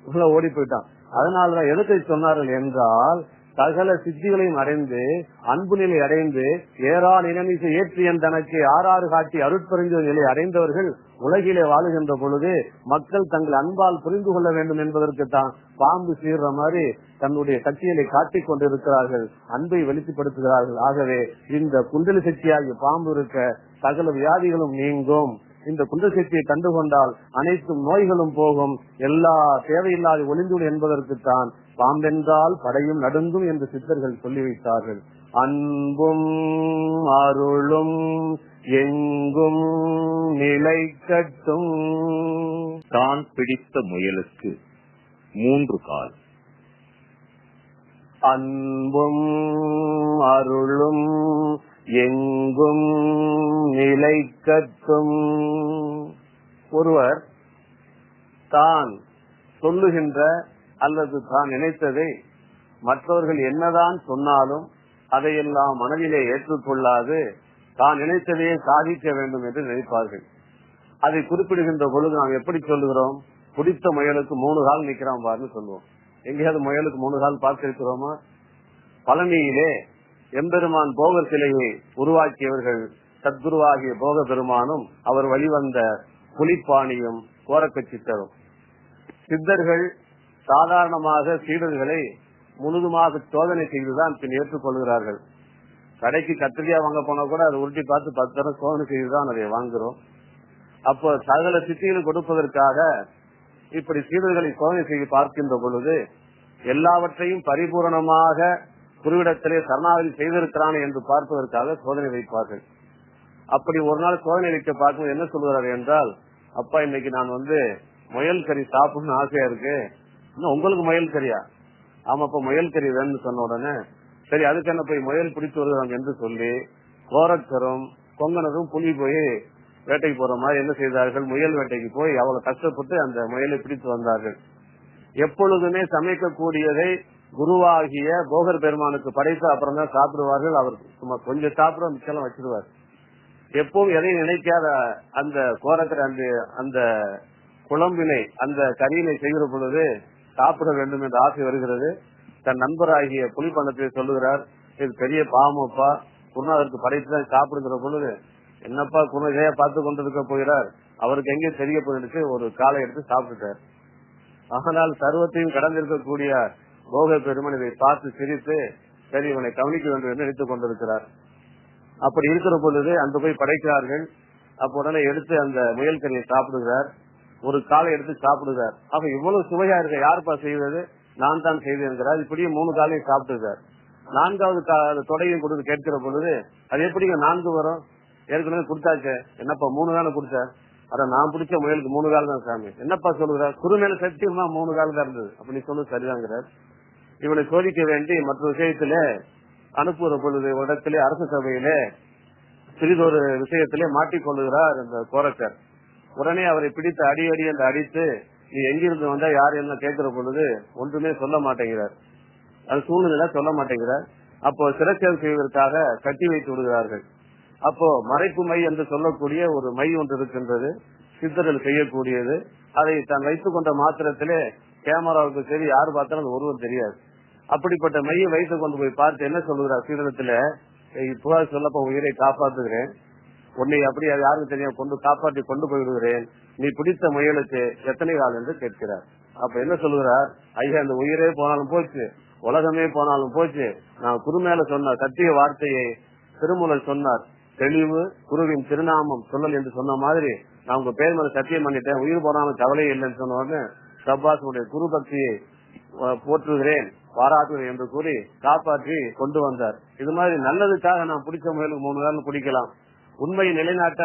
S1: உள்ள ஓடி போயிட்டான். அதனாலதான் எதுக்கை சொன்னார்கள் என்றால், சகல சித்திகளையும் அடைந்து அன்பு நிலை அடைந்து ஏறா நிலைமிசை ஏற்றியன் தனக்கு ஆறாறு காட்டி அருட்பறிந்த நிலை அடைந்தவர்கள் உலகிலே வாழுகின்ற பொழுது மக்கள் தங்கள் அன்பால் புரிந்து கொள்ள வேண்டும் என்பதற்கு தான் பாம்பு சீர்ற மாதிரி தன்னுடைய சக்திகளை காட்டிக் கொண்டிருக்கிறார்கள், அன்பை வெளிப்படுத்துகிறார்கள். ஆகவே இந்த குண்டலி சக்தியாகிய பாம்பு இருக்க சகல வியாதிகளும் நீங்கும். இந்த குண்ட சக்தியை கண்டுகொண்டால் அனைத்து நோய்களும் போகும், எல்லா தேவையில்லாத ஒளிந்துடும் என்பதற்குத்தான் பாம்பென்றால் படையும் நடுங்கும் என்று சித்தர்கள் சொல்லி வைத்தார்கள். அன்பும் அருளும் எங்கும் நிலைக்கட்டும்.
S2: தான் பிடித்த முயலுக்கு 3 கால்.
S1: அன்பும் அருளும் எங்கும் நிலைக்கட்டும். ஒருவர் தான் சொல்லுகின்ற அல்லது தான் நினைத்ததை மற்றவர்கள் என்னதான் சொன்னாலும் அதையெல்லாம் மனதிலே ஏற்றுக்கொள்ளாது தான் நினைத்ததையே சாதிக்க வேண்டும் என்று நினைப்பார்கள். அதை குறிப்பிடுகின்ற பொழுது நாம் எப்படி சொல்லுகிறோம், பிடித்த முயலுக்கு 3 கால் நிக்கிறான் பாருன்னு சொல்லுவோம். எங்கேயாவது முயலுக்கு 3 கால் பார்த்திருக்கிறோமா? பழனியிலே எம்பெருமான் போகர் சிலையை உருவாக்கியவர்கள் சத்குருவாகிய போக பெருமானும் அவர் வழிவந்த புலிப்பாணியும் கோரக்கச்சித்தரும். சித்தர்கள் சாதாரணமாக சீடர்களை முழுதுமாக சோதனை செய்துதான் பின் ஏற்றுக்கொள்கிறார்கள். கடைக்கு கத்திரிக்காய் வாங்க போனா கூட அதை உருட்டி பார்த்து 10 தரம் சோதனை செய்துதான் அதை வாங்குறோம். அப்போ சகல சித்திகளை கொடுப்பதற்காக இப்படி சீடர்களை சோதனை செய்து பார்க்கின்ற பொழுது எல்லாவற்றையும் பரிபூரணமாக குருவிடத்திலே சரணாகதி செய்திருக்கிறான் என்று பார்ப்பதற்காக சோதனை வைப்பார்கள். அப்படி ஒரு நாள் சோதனை வைக்க பார்க்கும்போது என்ன சொல்கிறார் என்றால், அப்பா இன்னைக்கு நான் முயல் கறி சாப்பிடணும்னு ஆசையா இருக்கு. இன்னும் உங்களுக்கு முயல் கறியா? ஆமாப்பா முயல் கறி வேணும்னு சொன்ன உடனே சரி அதுக்கு என்ன போய் முயல் பிடித்து வருகிறாங்க என்று சொல்லி கோரக்கரும் கொங்கனரும் புலி போய் வேட்டைக்கு போற மாதிரி என்ன செய்தார்கள், முயல் வேட்டைக்கு போய் அவ்வளவு கஷ்டப்பட்டு அந்த முயலை பிடித்து வந்தார்கள். எப்பொழுதுமே சமைக்கக்கூடியதை குருவாகிய போகர் பெருமானுக்கு படைத்து அப்புறம் தான் சாப்பிடுவார்கள். அவர் சும்மா கொஞ்சம் சாப்பிட மிச்சம் வச்சிருவார். எப்பவும் எதையும் நினைக்காத அந்த கோரக்கரை அந்த குழம்பினை அந்த கறியினை செய்கிற பொழுது சாப்பிட வேண்டும் என்ற ஆசை வருகிறது. தன் நண்பராகிய புலிப்பண்ணத்தை சொல்லுகிறார், இது பெரிய பாவமப்பா, குருநாதருக்கு படைத்துதான் சாப்பிடுங்கிற பொழுது என்னப்பா குருநாதையா பார்த்து கொண்டிருக்க போகிறார், அவருக்கு எங்கே தெரிய போயிடுச்சு, ஒரு காலை எடுத்து சாப்பிட்டுட்டார். ஆனால் சர்வத்தையும் கடந்திருக்கக்கூடிய போக பெருமன் இதை பார்த்து சிரித்து சரி இவனை கவனிக்க வேண்டும் என்று நினைத்துக் கொண்டிருக்கிறார். அப்படி இருக்கிற பொழுது அங்கு போய் படைக்கிறார்கள். அப்ப உடனே எடுத்து அந்த முயல் கறியை சாப்பிடுகிறார், ஒரு காலை எடுத்து சாப்பிடுகிறார். அப்ப இவ்வளவு சுவையா இருக்க யாருப்பா செய்வது, நான் தான் செய்து என்கிறார். இப்படியே 3 காலையும் சாப்பிட்டுகிறார். 4வது தொடையும் கொடுத்து கேட்கிற பொழுது அது எப்படிங்க 4 வரும், ஏற்கனவே கொடுத்தாச்சு, என்னப்பா 3 தானே கொடுத்த, அதான் நான் பிடிச்ச முயலுக்கு 3 கால் தான் சாமி, என்னப்பா சொல்லுகிறார், குரு மேல சத்தியமா 3 கால் தான் இருந்தது, அப்படி சொல்லு சரிதாங்கிறார். இவனை சோதிக்க வேண்டி மற்ற விஷயத்திலே அனுப்புகிற பொழுது இடத்திலே அரசு சபையிலே சிறிதொரு விஷயத்திலே மாட்டிக்கொள்ளுகிறார் இந்த கோரக்கர். உடனே அவரை பிடித்து அடி என்று அடித்து நீ எங்கிருந்து வந்தா யார் என்ன கேட்கிற பொழுது ஒன்றுமே சொல்ல மாட்டேங்கிறார். அது சூழ்நிலை சொல்ல மாட்டேங்கிறார். அப்போ சிரச்சேதம் செய்வதற்காக கட்டி வைத்து விடுகிறார்கள். அப்போ மறைப்பு மை என்று சொல்லக்கூடிய ஒரு மை ஒன்று இருக்கின்றது, சித்தர்கள் செய்யக்கூடியது. அதை தான் வைத்துக் கொண்ட மாத்திரத்திலே கேமராவுக்கு சரி யாரு பார்த்தாலும் அது ஒருவர் தெரியாது. அப்படிப்பட்ட மையை வைத்துக் கொண்டு போய் பார்த்து என்ன சொல்லுகிறார் சீடத்துல, இப்போ சொல்லப்ப உயிரை காப்பாற்றுகிறேன், உன்னை அப்படி அது யாருக்கு தெரியும் கொண்டு காப்பாற்றி கொண்டு போய்விடுகிறேன், நீ பிடித்த முயலுக்கு எத்தனை கால் என்று கேட்கிறார். அப்ப என்ன சொல்லுகிறார், ஐயா இந்த உயிரே போனாலும் போச்சு, உலகமே போனாலும் போச்சு, நான் குரு மேல சொன்ன சத்திய வார்த்தையை திருமூலர் சொன்னார், தெளிவு குருவின் திருநாமம் சொல்லல் என்று சொன்ன மாதிரி நான் உங்க பேர் மேல சத்தியம் பண்ணிட்டேன், உயிர் போனாலும் கவலை இல்லைன்னு சொன்ன சப்பாசுடைய குரு பக்தியை போற்றுகிறேன் பாராட்டுகிறேன் என்று கூறி காப்பாற்றி கொண்டு வந்தார். இது மாதிரி நல்லதுக்காக நான் பிடிச்ச முயலுக்கு 3 நாள் பிடிக்கலாம், உண்மையை நிலைநாட்ட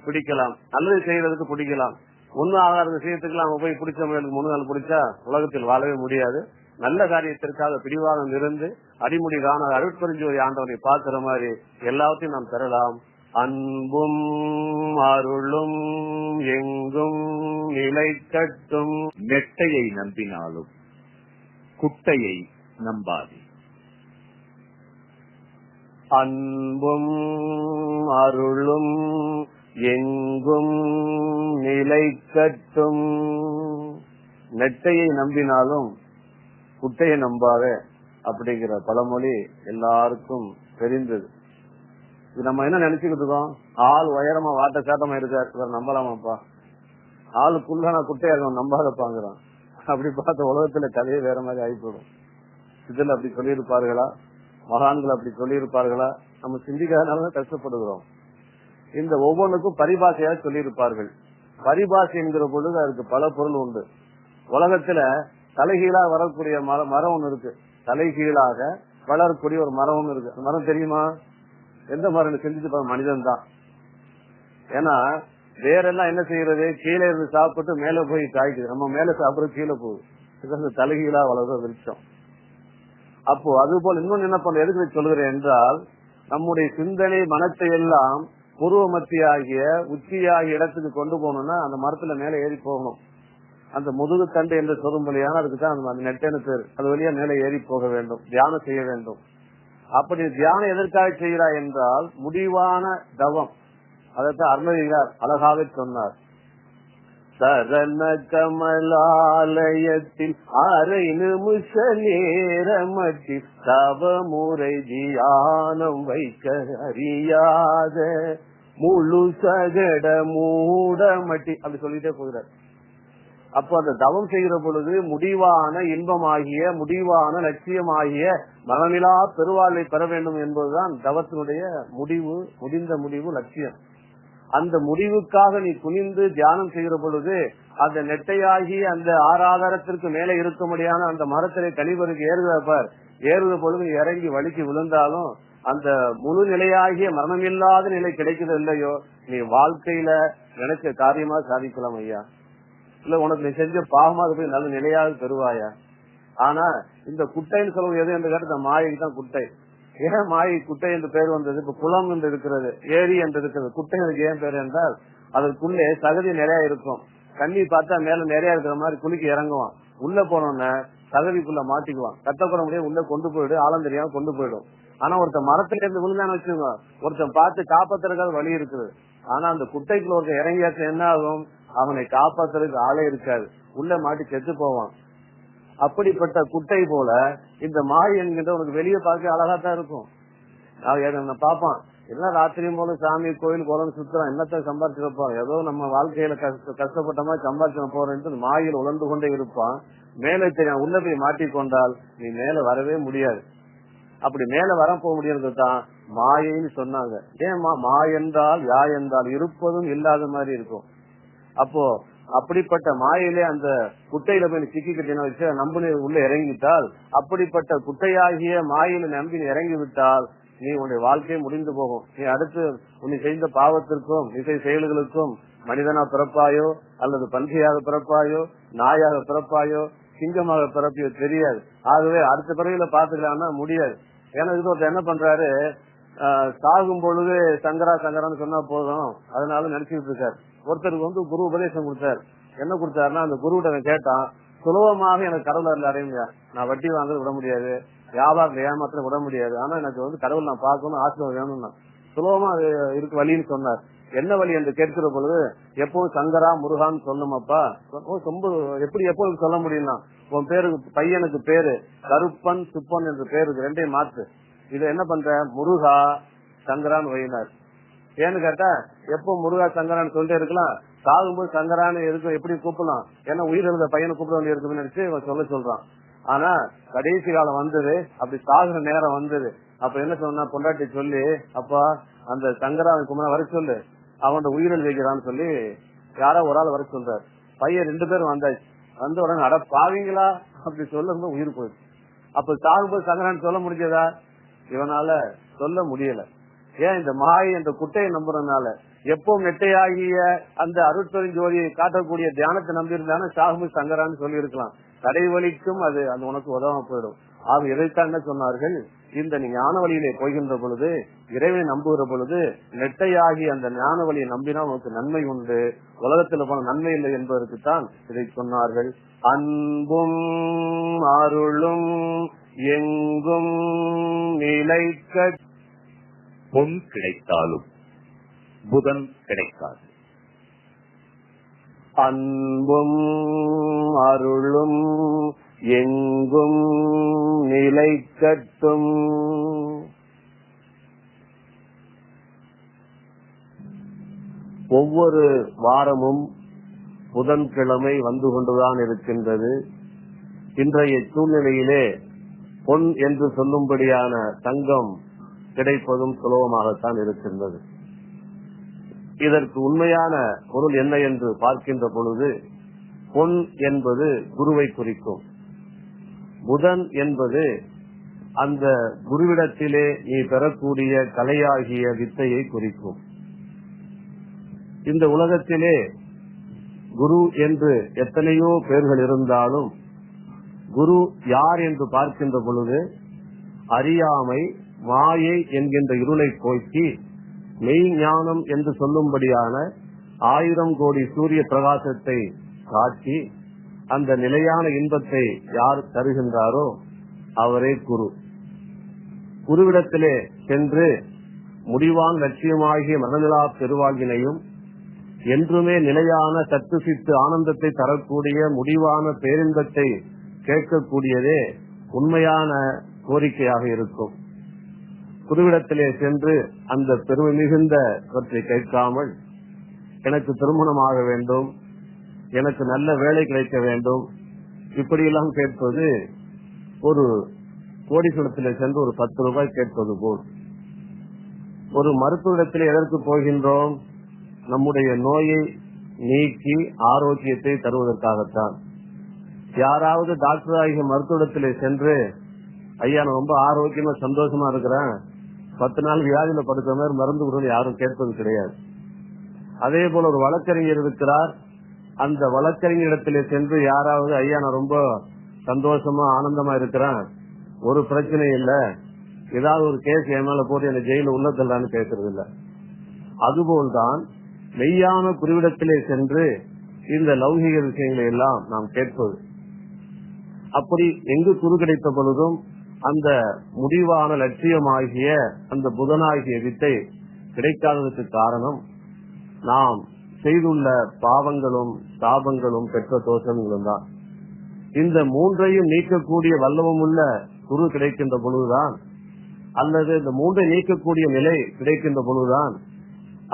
S1: பிடிக்கலாம், நல்லது செய்யறதுக்கு பிடிக்கலாம். ஒண்ணு ஆகாத விஷயத்துக்கு நம்ம போய் பிடிச்ச முயலுக்கு 3 நாள் பிடிச்சா உலகத்தில் வாழவே முடியாது. நல்ல காரியத்திற்காக பிடிவாதம் இருந்து அடிமுடி காண அருட்பெருஞ்சோதி ஆண்டவரை பார்க்கிற மாதிரி எல்லாத்தையும் நாம் பெறலாம். அன்பும் அருளும் எங்கும் நிலைக்கட்டும்.
S2: நெட்டையை நம்பினாலும் குட்டையை நம்பாதே.
S1: அன்பும் அருளும் எங்கும் நிலைக்கட்டும். நெட்டையை நம்பினாலும் குட்டையை நம்பாத அப்படிங்கிற பழமொழி எல்லாருக்கும் தெரிந்தது. இது நம்ம என்ன நினைச்சுக்கிட்டு இருக்கோம், ஆள் உயரமா வாட்ட சாட்டமா இருக்காரு இவர் நம்பலாமாப்பா, ஆளுக்குள்ள குட்டையா இருக்கும் நம்பாதப்பாங்கிறான். அப்படி பார்த்த உலகத்துல கதையே வேற மாதிரி ஆகிப்போடும். இதுல அப்படி சொல்லியிருப்பார்களா, மகான்கள் அப்படி சொல்லியிருப்பார்களா, நம்ம சிந்திக்காதனால கஷ்டப்படுகிறோம். இந்த ஒவ்வொன்றுக்கும் பரிபாஷையா சொல்லியிருப்பார்கள். பரிபாஷை என்கிற பொழுது அதுக்கு பல பொருள் உண்டு. உலகத்துல தலைகீழாக வரக்கூடிய மரம் ஒண்ணு இருக்கு, தலைகீழாக வளரக்கூடிய ஒரு மரம் ஒண்ணு இருக்கு. அந்த மரம் தெரியுமா? எந்த மரம் செஞ்சுட்டு மனிதன் தான். ஏன்னா வேற எல்லாம் என்ன செய்யறது, கீழே இருந்து சாப்பிட்டு மேல போய் காய்க்குது, நம்ம மேல சாப்பிடுறது கீழே போகுது, தலைகீழா வளர்ற விருட்சம். அப்போ அது போல இன்னொன்னு என்ன பண்ற, எதுக்கு சொல்கிறேன் என்றால், நம்முடைய சிந்தனை மனத்தை எல்லாம் பூர்வ மத்தியாகிய உச்சியாகிய இடத்துக்கு கொண்டு போகணும்னா அந்த மரத்துல மேல ஏறி போகணும். அந்த முதுகு தண்டு என்று சொல்லும்படியான அதுக்குதான் அந்த நெட்டேன்னு பேரு. அது வழியா மேல ஏறி போக வேண்டும், தியானம் செய்ய வேண்டும். அப்படி தியானம் எதற்காக செய்கிறாய் என்றால் முடிவான தவம். அதைத்தான் அருணகிரியார் அழகாக சொன்னார். சரண கமலாலயத்தில் அரை நிமிஷ நேரமட்டில் தவமுறை தியானம் வைக்க அறியாத முழு சகட மூடமட்டி அப்படி சொல்லிட்டே போகிறார். அப்போ அந்த தவம் செய்கிற பொழுது முடிவான இன்பமாகிய முடிவான லட்சியமாகிய மனமிலா பெருவாழ்வை பெற வேண்டும் என்பதுதான் தவத்தினுடைய முடிவு, முடிந்த முடிவு, லட்சியம். அந்த முடிவுக்காக நீ குனிந்து தியானம் செய்கிற பொழுது அந்த நெட்டையாகி அந்த ஆறாதாரத்திற்கு மேலே இருக்க முடியாத அந்த மரத்திலே கனிவருக்கு ஏறுகிறப்பார், ஏறுகிற பொழுது நீ இறங்கி வலிக்கு விழுந்தாலும் அந்த முழு நிலையாகிய மரணமில்லாத நிலை கிடைக்கிறது இல்லையோ, நீ வாழ்க்கையில நினைச்ச காரியமா சாதிக்கலாம் ஐயா. இல்ல உனக்கு நீ செஞ்ச பாவமாக போய் நல்ல நிலையாக பெறுவாயா. ஆனா இந்த குட்டைன்னு சொல்லுவது எது என்று கேட்டு இந்த மாயைக்கு தான் குட்டை. ஏன் மாயை குட்டை என்று பேர் வந்தது? இப்ப குளம் என்று இருக்கிறது, ஏரி என்று இருக்கிறது, குட்டை எனக்கு ஏன் பேர் என்றால் அதற்குள்ளே சகதி நிறைய இருக்கும். தண்ணி பார்த்தா மேல நிறைய இருக்கிற மாதிரி குளிக்க இறங்குவான், உள்ள போனோன்னு சகதிக்குள்ள மாட்டிக்குவான், கத்தப்பட முடியாது, உள்ள கொண்டு போயிடு, ஆழம் தெரியாம கொண்டு போயிடும். ஆனா ஒருத்தன் மரத்துல இருந்து விழுந்தான்னு வச்சுக்கோங்க, ஒருத்தன் பார்த்து காப்பாத்துறதுக்காக வழி இருக்குது. ஆனா அந்த குட்டைக்குள்ள ஒருத்தன் இறங்கியாச்ச என்ன ஆகும், அவனை காப்பாத்துறதுக்கு ஆளே இருக்காது, உள்ள மாட்டி செத்து போவான். அப்படிப்பட்ட குட்டை போல இந்த மாய் என்கின்ற உனக்கு வெளியே பார்க்க அழகாத்தான் இருக்கும். பாப்பான் எல்லாம் ராத்திரியும் போல சாமி கோயில் குளம் சுத்துறோம், என்னத்தை சம்பாதிச்சிருப்போம், ஏதோ நம்ம வாழ்க்கையில கஷ்டப்பட்ட மாதிரி சம்பாதிச்சு போறேன்ட்டு மாயில் உழந்து கொண்டே இருப்பான். மேலே தெரியும், உள்ள போய் மாட்டிக்கொண்டால் நீ மேல வரவே முடியாது. அப்படி மேல வர போக முடியாது தான் மாயைன்னு சொன்னாங்க. ஏன் மா என்றால் யா என்றால் இருப்பதும் இல்லாத மாதிரி இருக்கும். அப்போ அப்படிப்பட்ட மாயிலே அந்த குட்டையில போய் சிக்கிக்கிட்டேன்னு வச்சு நம்பி உள்ள இறங்கிட்டால், அப்படிப்பட்ட குட்டையாகிய மாயில நம்பி இறங்கி விட்டால் நீ உன்னுடைய வாழ்க்கையை முடிந்து போகும். நீ அடுத்து உன்னை செய்த பாவத்திற்கும் இசை செயல்களுக்கும் மனிதனா பிறப்பாயோ அல்லது பன்றியாக பிறப்பாயோ நாயாக பிறப்பாயோ சிங்கமாக பிறப்பியோ தெரியாது. ஆகவே அடுத்த பிறவில பாத்துக்கலாம்னா முடியாது. ஏன்னா இது ஒருத்தர் என்ன பண்றாரு, சாகும் பொழுது சங்கரா சங்கரான்னு சொன்னா போதும் அதனால நினைச்சுட்டு இருக்காரு. ஒருத்தருக்கு குரு உபதேசம் கொடுத்தாரு. என்ன கொடுத்தாருன்னா, அந்த குருவிட்ட கேட்டான், சுலபமாக எனக்கு கடவுள் அருள் அடையுங்க, நான் வட்டி வாங்க விட முடியாது, வியாபாரத்துல ஏமாத்திர விட முடியாது. ஆனா எனக்கு கடவுள் நான் பார்க்கணும், ஆசிரியர் வேணும்னா சுலபமா அது இருக்கு வழின்னு சொன்னார். என்ன வழி என்று கேட்கிற பொழுது எப்பவும் சங்கரா முருகான்னு சொல்லணுமாப்பா. ரொம்ப எப்படி எப்போது சொல்ல முடியும்னா உன் பேருக்கு பையனுக்கு பேரு கருப்பன் சுப்பன் என்ற பேருக்கு ரெண்டையும் மாத்து. இதை என்ன பண்ற முருகா சங்கரான்னு வையினார். ஏன்னு கேட்டா எப்போ முருகா சங்கரான்னு சொல்லிட்டே இருக்கலாம், சாகும்போது சங்கரான்னு எதுக்கு எப்படி கூப்பிடலாம், ஏன்னா உயிர் இருந்த பையனை கூப்பிட வேண்டிய இருக்குன்னு நினைச்சு இவன் சொல்றான். ஆனா கடைசி காலம் வந்தது, அப்படி சாகுற நேரம் வந்தது. அப்ப என்ன சொன்னா பொண்டாட்டி சொல்லி அப்பா அந்த சங்கராவை குமரா வர சொல்லு, அவனோட உயிரில் வைக்கிறான்னு சொல்லி யாரோ ஒரு ஆள் வர சொல்றாரு. பையன் 2 பேரும் வந்தாச்சு. வந்த உடனே அட பாவீங்களா அப்படி சொல்லும் போது உயிர் போயிடுச்சு. அப்ப சாகும்போது சங்கரான்னு சொல்ல முடிஞ்சதா? இவனால சொல்ல முடியல. ஏன் இந்த மாயை என்ற குட்டையை நம்புறதுனால. எப்போ நெட்டையாகிய அந்த அருட்பெருஞ்சோதியை காட்டக்கூடிய தியானத்தை நம்பி இருந்தானே சாகும்போது சங்கரான்னு சொல்லி இருக்கலாம். கடைவழிக்கும் அது உனக்கு உதவாம போயிடும். ஆக இதைத்தான் என்ன சொன்னார்கள், இந்த ஞான வழியிலே போகின்ற பொழுது இறைவனை நம்புகிற பொழுது நெட்டையாகி அந்த ஞான வழியை நம்பினால் உனக்கு நன்மை உண்டு, உலகத்தில் போன நன்மை இல்லை என்பதற்குத்தான் இதை சொன்னார்கள். அன்பும் அருளும் எங்கும் நிலைக்க
S2: பொன் கிடைத்தாலும் புதன் கிடைக்காது.
S1: அன்பும் அருளும் எங்கும் நிலைக்கட்டும். ஒவ்வொரு வாரமும் புதன்கிழமை வந்து கொண்டுதான் இருக்கின்றது. இன்றைய சூழ்நிலையிலே பொன் என்று சொல்லும்படியான தங்கம் கிடைப்பதும் சுலபமாகத்தான் இருக்கின்றது. இதற்கு உண்மையான பொருள் என்ன என்று பார்க்கின்ற பொழுது பொன் என்பது குருவை குறிக்கும், புதன் என்பது அந்த குருவிடத்திலே நீ பெறக்கூடிய கலையாகிய வித்தையை குறிக்கும். இந்த உலகத்திலே குரு என்று எத்தனையோ பேர்கள் இருந்தாலும் குரு யார் என்று பார்க்கின்ற பொழுது அறியாமை மாயை என்கின்ற இருளை போக்கி மெய் ஞானம் என்று சொல்லும்படியான 1000 கோடி சூரிய பிரகாசத்தை காட்டி அந்த நிலையான இன்பத்தை யார் தருகின்றாரோ அவரே குரு. குருவிடத்திலே சென்று முடிவான லட்சியமாகிய மனநிலா பெருவாழ்வினையும் என்றுமே நிலையான சத்து சித்து ஆனந்தத்தை தரக்கூடிய முடிவான பேரின்பத்தை கேட்கக்கூடியதே உண்மையான கோரிக்கையாக இருக்கும். குருவிடத்திலே சென்று அந்த பெருமை மிகுந்தவற்றை கேட்காமல் எனக்கு திருமணமாக வேண்டும், எனக்கு நல்ல வேலை கிடைக்க வேண்டும், இப்படியெல்லாம் கேட்பது ஒரு கோடீஸ்வரத்திலே சென்று ஒரு 10 ரூபாய் கேட்பது போல். ஒரு மருத்துவத்திலே எதற்கு போகின்றோம்? நம்முடைய நோயை நீக்கி ஆரோக்கியத்தை தருவதற்காகத்தான். யாராவது டாக்டர் ஆகிய மருத்துவத்திலே சென்று ஐயா நான் ரொம்ப ஆரோக்கியமா சந்தோஷமா இருக்கிறேன், 10 நாள் வியாதியில படுக்கிற மாதிரி மருந்து கொடுத்து யாரும் கேட்பது கிடையாது. அதே போல ஒரு வழக்கறிஞர் இருக்கிறார், அந்த வழக்கறிஞரிடத்திலே சென்று யாராவது ஐயா நான் ரொம்ப சந்தோஷமா ஆனந்தமா இருக்கிறேன், ஒரு பிரச்சனை இல்ல, ஏதாவது ஒரு கேஸ் என் மேல போட்டு என்ன ஜெயில உள்ள தள்ளான்னு கேட்கறது இல்ல. அதுபோல்தான் மெய்யான குருவிடத்திலே சென்று இந்த லௌகிக விஷயங்களை எல்லாம் நாம் கேட்பது. அப்படி எங்கு குரு கிடைத்த பொழுதும் அந்த முடிவான லட்சியமாகிய அந்த புதனாகிய வித்தை கிடைக்காததற்கு காரணம் நாம் செய்துள்ள பாவங்களும் சாபங்களும் பெற்ற தோஷங்களும் தான். இந்த 3ஐயும் நீக்கக்கூடிய வல்லவம் உள்ள குரு கிடைக்கின்ற பொழுதுதான், அல்லது இந்த 3ஐ நீக்கக்கூடிய நிலை கிடைக்கின்ற பொழுதுதான்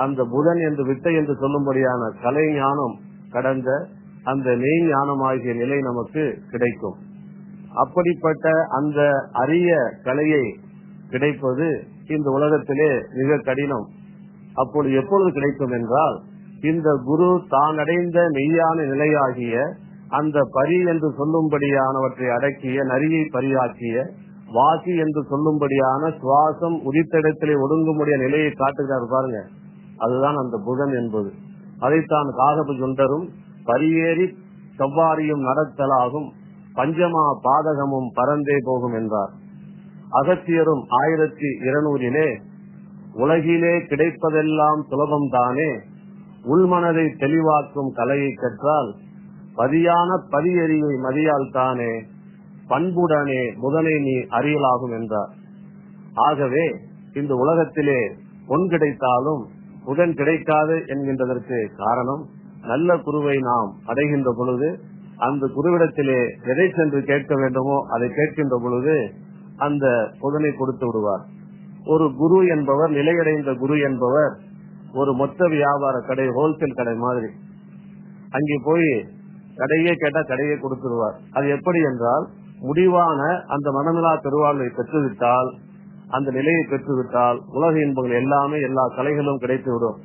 S1: அந்த புதன் என்று வித்தை என்று சொல்லும்படியான கலை ஞானம் கடந்த அந்த மெய் ஞானமாகிய நிலை நமக்கு கிடைக்கும். அப்படிப்பட்ட அந்த அரிய கலையை கிடைப்பது இந்த உலகத்திலே மிக கடினம். அப்பொழுது எப்பொழுது கிடைக்கும் என்றால் இந்த குரு தான் அடைந்த மெய்யான நிலையாகிய அந்த பரி என்று சொல்லும்படியானவற்றை அடக்கிய நரியை பரியாக்கிய வாசி என்று சொல்லும்படியான சுவாசம் உதித்தடத்திலே ஒடுங்கும்படிய நிலையை காட்டுகிறார் பாருங்க, அதுதான் அந்த புதன் என்பது. அதைத்தான் காகப சுந்தரும் பரியேறி செவ்வாரியும் நடத்தலாகும் பஞ்சமா பாதகமும் பரந்தே போகும் என்றார். அகத்தியரும் 1200 உலகிலே கிடைப்பதெல்லாம் சுலபம் தானே, உள்மனதை தெளிவாக்கும் கலையை கற்றால் பதியான பதியறிவை மதியால் தானே பண்புடனே புதனை நீ அறியலாகும் என்றார். ஆகவே இந்த உலகத்திலே பொன் கிடைத்தாலும் புதன் கிடைக்காது என்கின்றதற்கு காரணம், நல்ல குருவை நாம் அடைகின்ற பொழுது அந்த குருவிடத்திலே எதை சென்று கேட்க வேண்டுமோ அதை கேட்கின்ற பொழுது அந்த புதனை கொடுத்து விடுவார். ஒரு குரு என்பவர், நிலையடைந்த குரு என்பவர் ஒரு மொத்த வியாபார கடை, ஹோல்சேல் கடை மாதிரி, அங்கே போய் கடையே கேட்டா கடையே கொடுத்துருவார். அது எப்படி என்றால், முடிவான அந்த மனமிலா பெருவாழ்வை பெற்றுவிட்டால், அந்த நிலையை பெற்றுவிட்டால் உலக இன்பங்கள் எல்லாமே, எல்லா கலைகளும் கிடைத்துவிடும்.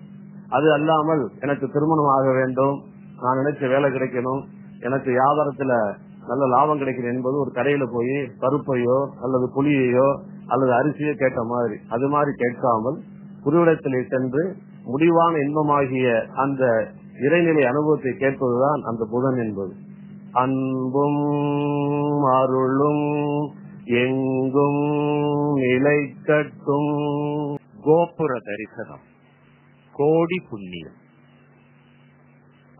S1: அது அல்லாமல் எனக்கு திருமணம் ஆக வேண்டும், நான் நினைச்ச வேலை கிடைக்கணும், எனக்கு வியாபாரத்துல நல்ல லாபம் கிடைக்கணும் என்பது ஒரு கடையில போய் பருப்பையோ அல்லது புளியையோ அல்லது அரிசியோ கேட்ட மாதிரி, அது மாதிரி கேட்காமல் குருவிடத்திலே சென்று முடிவான இன்பமாகிய அந்த இறைநிலை அனுபவத்தை கேட்பதுதான் அந்த புதன் என்பது. அன்பும் அருளும் எங்கும் நிலைக்கட்டும்.
S2: கோபுர தரிசனம் கோடி புண்ணியம்.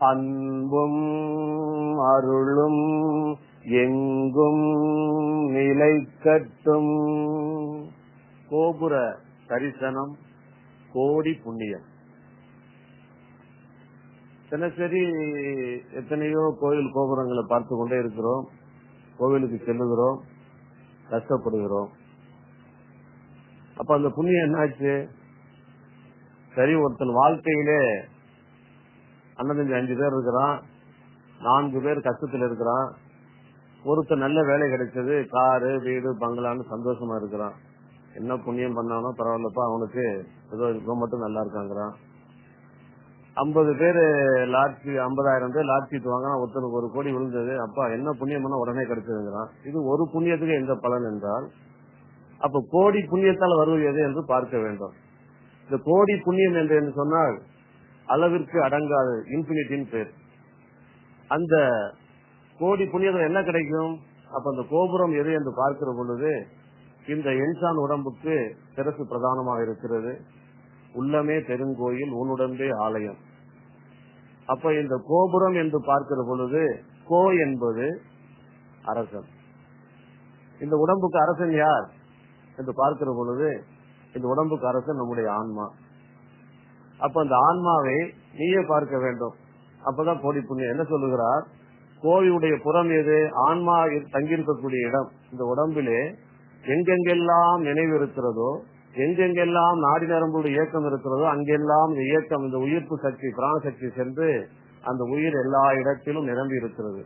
S1: அன்பும் அருளும் எங்கும் நிலைக்கட்டும். கோபுர தரிசனம் கோடி புண்ணியம். தினசரி எத்தனையோ கோயில் கோபுரங்களை பார்த்து கொண்டே இருக்கிறோம். கோவிலுக்கு செல்லுகிறோம், கஷ்டப்படுகிறோம். அப்ப அந்த புண்ணியம் என்னாச்சு? சரி, ஒருத்தன் வாழ்க்கையிலே அண்ணன் 5 பேர் இருக்கிறான், 4 பேர் கஷ்டத்தில் இருக்கிறான். ஒருத்தர் நல்ல வேலை கிடைச்சது, காரு வீடு பங்களான்னு சந்தோஷமா இருக்கிறான். என்ன புண்ணியம் பண்ணானோ பரவாயில்லப்பா, அவனுக்கு ஏதோ இவன் மட்டும் நல்லா இருக்காங்கிறான். 50 பேர் லாட்சி, 50,000 பேர் லாட்சி வாங்கினா ஒருத்தனுக்கு 1 கோடி விழுந்தது, அப்பா என்ன புண்ணியம் பண்ணா உடனே கிடைச்சதுங்கிறான். இது ஒரு புண்ணியத்துக்கு எந்த பலன் என்றால், அப்ப கோடி புண்ணியத்தால் வருவது எது என்று பார்க்க வேண்டும். இந்த கோடி புண்ணியம் என்று சொன்னால் அளவிற்கு அடங்காது, இன்பினிட்டின் பேர். அந்த கோடி புண்ணியத்தில் என்ன கிடைக்கும்? அப்ப அந்த கோபுரம் எது என்று பார்க்கிற பொழுது, இந்த இன்சான் உடம்புக்கு சிரசு பிரதானமாக இருக்கிறது. உள்ளமே பெருங்கோயில், உன்னுடம்பே ஆலயம். அப்ப இந்த கோபுரம் என்று பார்க்கிற பொழுது, கோ என்பது அரசன். இந்த உடம்புக்கு அரசன் யார் என்று பார்க்கிற பொழுது, இந்த உடம்புக்கு அரசன் நம்முடைய ஆன்மா. அப்ப அந்த ஆன்மாவை நீயே பார்க்க வேண்டும். அப்பதான் கோடி புண்ணியம். என்ன சொல்லுகிறார்? கோவிலுடைய புறம் எது? ஆன்மா தங்கியிருக்கக்கூடிய இடம். இந்த உடம்பிலே எங்கெங்கெல்லாம் நினைவு இருக்கிறதோ, எங்கெங்கெல்லாம் நாடி நரம்புடைய இயக்கம் இருக்கிறதோ, அங்கெல்லாம் இந்த இயக்கம், இந்த உயிர்ப்பு சக்தி, பிராண சக்தி சென்று அந்த உயிர் எல்லா இடத்திலும் நிரம்பி இருக்கிறது.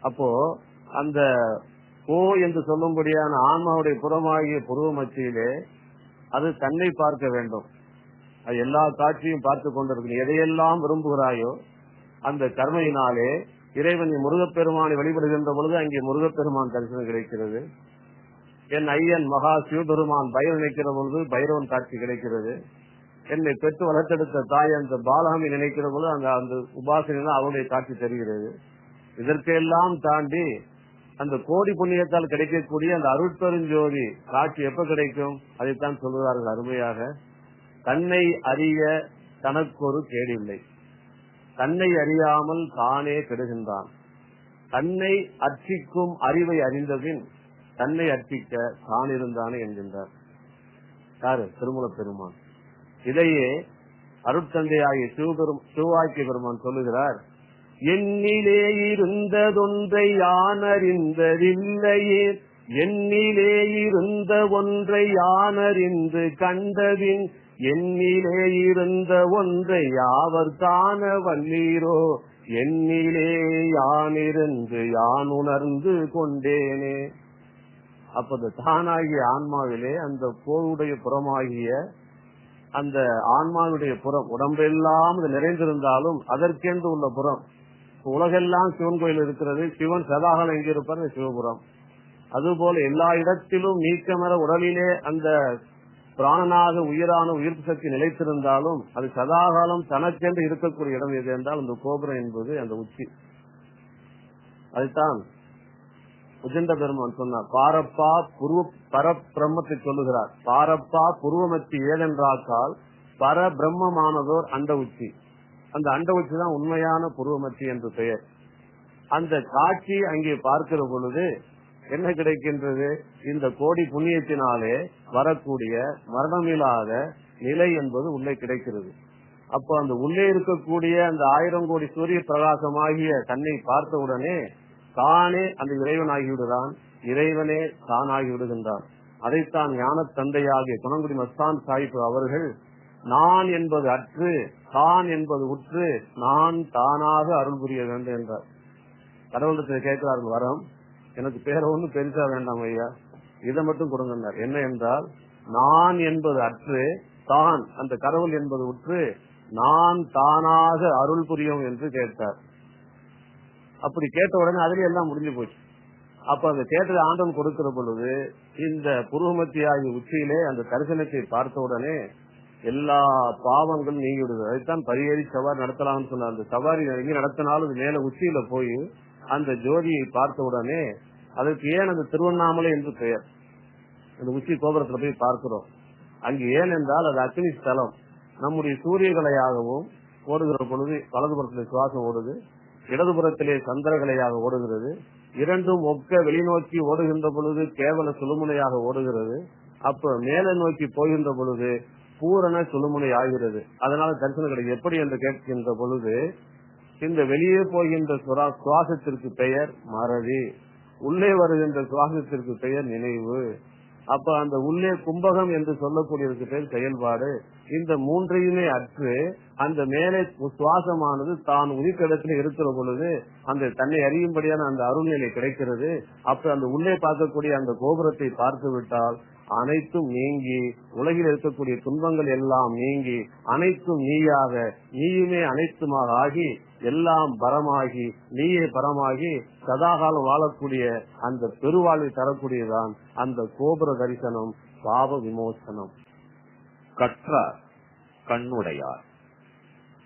S1: அப்போ அந்த கோ என்று சொல்லும்படியான ஆன்மாவுடைய புறமாகிய புருவ மத்தியிலே அது தன்னை பார்க்க வேண்டும். அது எல்லா காட்சியும் பார்த்து கொண்டிருக்கணும். எதையெல்லாம் விரும்புகிறாயோ அந்த கர்மையினாலே இறைவன் முருகப்பெருமானை வழிபடுகின்ற பொழுது அங்கே முருகப்பெருமான் தரிசனம் கிடைக்கிறது. என் ஐயன் மகா சிவபெருமான் பைரவன் நினைக்கிற பொழுது பைரவன் காட்சி கிடைக்கிறது. என்னை பெற்று வளர்த்தெடுத்த தாய் அந்த பாலகமை நினைக்கிற பொழுது அந்த உபாசனை அவருடைய காட்சி தெரிகிறது. இதற்கெல்லாம் தாண்டி அந்த கோடி புண்ணியத்தால் கிடைக்கக்கூடிய அந்த அருட்பெருஞ்சோதி காட்சி எப்ப கிடைக்கும்? அதைத்தான் சொல்லுவார்கள் அருமையாக. தன்னை அறிய தனக்கொரு கேடில்லை, தன்னை அறியாமல் தானே கெடுகின்றான். தன்னை அர்ச்சிக்கும் அறிவை அறிந்தபின் தன்னை அர்ச்சிக்க தான் இருந்தானே என்கின்றார். யாரு? திருமூல பெருமான். இதையே அருட்தந்தையாகிய சிவவாக்கிய பெருமான் சொல்லுகிறார். எண்ணிலே இருந்ததொன்றை யான் அறிந்ததில்லையே, எண்ணிலே இருந்த ஒன்றை யான் அறிந்து கண்டதின், எண்ணிலே இருந்த ஒன்றை யாவர் காண வல்லீரோ, எண்ணிலே யான் இருந்து யான் உணர்ந்து கொண்டேனே. அப்ப தானாகிய ஆன்மாவிலே அந்த கோவுடைய புறமாகிய அந்த ஆன்மாவுடைய புறம், உடம்பெல்லாம் நிறைந்திருந்தாலும் அதற்கென்று உள்ள புறம். உலகெல்லாம் சிவன் கோயில் இருக்கிறது, சிவன் சதாகாலம் எங்க இருப்பார்? சிவபுரம். அதுபோல எல்லா இடத்திலும் நீக்கமர உடலிலே அந்த பிராணனாக உயிரான உயிர்ப்பு சக்தி நிலைத்திருந்தாலும் அது சதாகாலம் தனக்கென்று இருக்கக்கூடிய இடம் எது என்றால் அந்த கோபுரம் என்பது அந்த உச்சி. அதுதான் உஜந்த பெருமான் சொன்னார். பாரப்பா பரபிரம்மத்தை சொல்லுகிறார். பாரப்பா புருவமத்தி ஏதென்றாக்கால் பரபிரம்மமானதோர் அண்ட உச்சி. அந்த அண்ட உச்சி தான் உண்மையான புருவமத்தி என்று பெயர். அந்த காட்சி அங்கே பார்க்கிற பொழுது என்ன கிடைக்கின்றது? இந்த கோடி புண்ணியத்தினாலே வரக்கூடிய மரணமில்லாத நிலை என்பது உள்ளே கிடைக்கிறது. அப்போ அந்த உள்ளே இருக்கக்கூடிய அந்த 1000 கோடி சூரிய பிரகாசமாகிய தன்னை பார்த்தவுடனே தானே அந்த இறைவன் ஆகிவிடுகிறான், இறைவனே தான் ஆகிவிடுகின்றான். அதைத்தான் ஞான தந்தையாகிய குணங்குடி மஸ்தான் சாஹிப் அவர்கள் நான் என்பது அற்று தான் என்பது உற்று நான் தானாக அருள் புரிய வேண்டும் என்றார். கடவுளத்தில் கேட்கிறார்கள் வரம், எனக்கு பேர ஒண்ணு பெருசா வேண்டாம் ஐயா, இதை மட்டும் கொடுங்க. என்ன என்றால் நான் என்பது அற்று தான் அந்த கடவுள் என்பது உற்று நான் தானாக அருள் புரியும் என்று கேட்டார். அப்படி கேட்ட உடனே அதுல எல்லாம் முடிஞ்சு போச்சு. அப்ப அந்த கேட்டது ஆண்டவன் கொடுக்கிற பொழுது இந்த புருவமத்தியாகி உச்சியிலே அந்த தரிசனத்தை பார்த்த உடனே எல்லா பாவங்களும் நீங்கி விடுது. அதைத்தான் பரியேறி சவாரி நடத்தலாம்னு சொன்ன. அந்த சவாரி எங்க நடத்தினாலும் மேல உச்சியில போய் அந்த ஜோதியை பார்த்த உடனே அதற்கு ஏன் அந்த திருவண்ணாமலை என்று பெயர். அந்த உச்சி கோபுரத்துல போய் பார்க்கிறோம். அங்கு ஏன் என்றால் அது அக்னி ஸ்தலம். நம்முடைய சூரியகலையாகவும் ஓடுகிற பொழுது வலதுபுறத்திலே சுவாசம் ஓடுது, இடதுபுறத்திலே சந்திரகலையாக ஓடுகிறது. இரண்டும் ஒக்க வெளிநோக்கி ஓடுகின்ற பொழுது கேவல சுழுமுனையாக ஓடுகிறது. அப்ப மேல நோக்கி போகின்ற பொழுது பூரண சுழுமுனை ஆகிறது. அதனால தரிசனம் கிடைக்கும். எப்படி என்று கேட்கின்ற பொழுது இந்த வெளியே போகின்ற சுவாசத்திற்கு பெயர் மறதி, உள்ளே வருகின்ற சுவாசத்திற்கு பெயர் நினைவு. அப்ப அந்த உள்ளே கும்பகம் என்று சொல்லக்கூடியதுக்கு பேர் செயல்பாடு. இந்த மூன்றையுமே அற்று அந்த மேலே சுவாசமானது தான் உயிர்க்கிடத்தில் இருக்கிற பொழுது அந்த தன்னை அறியும்படியான அந்த அருள்நிலை கிடைக்கிறது. அப்ப அந்த உள்ளே பார்க்கக்கூடிய அந்த கோபுரத்தை பார்த்து விட்டால் அனைத்தும் நீங்கி உலகில் இருக்கக்கூடிய துன்பங்கள் எல்லாம் நீங்கி அனைத்தும் நீயாக நீயுமே அனைத்துமாக ஆகி எல்லாம் பரமாகி நீயே பரமாகி சதாகாலம் வாழக்கூடிய அந்த பெருவாழ்வை தரக்கூடியதான் அந்த கோபுர தரிசனம், பாவ விமோசனம்.
S2: கற்றார் கண்ணுடையார்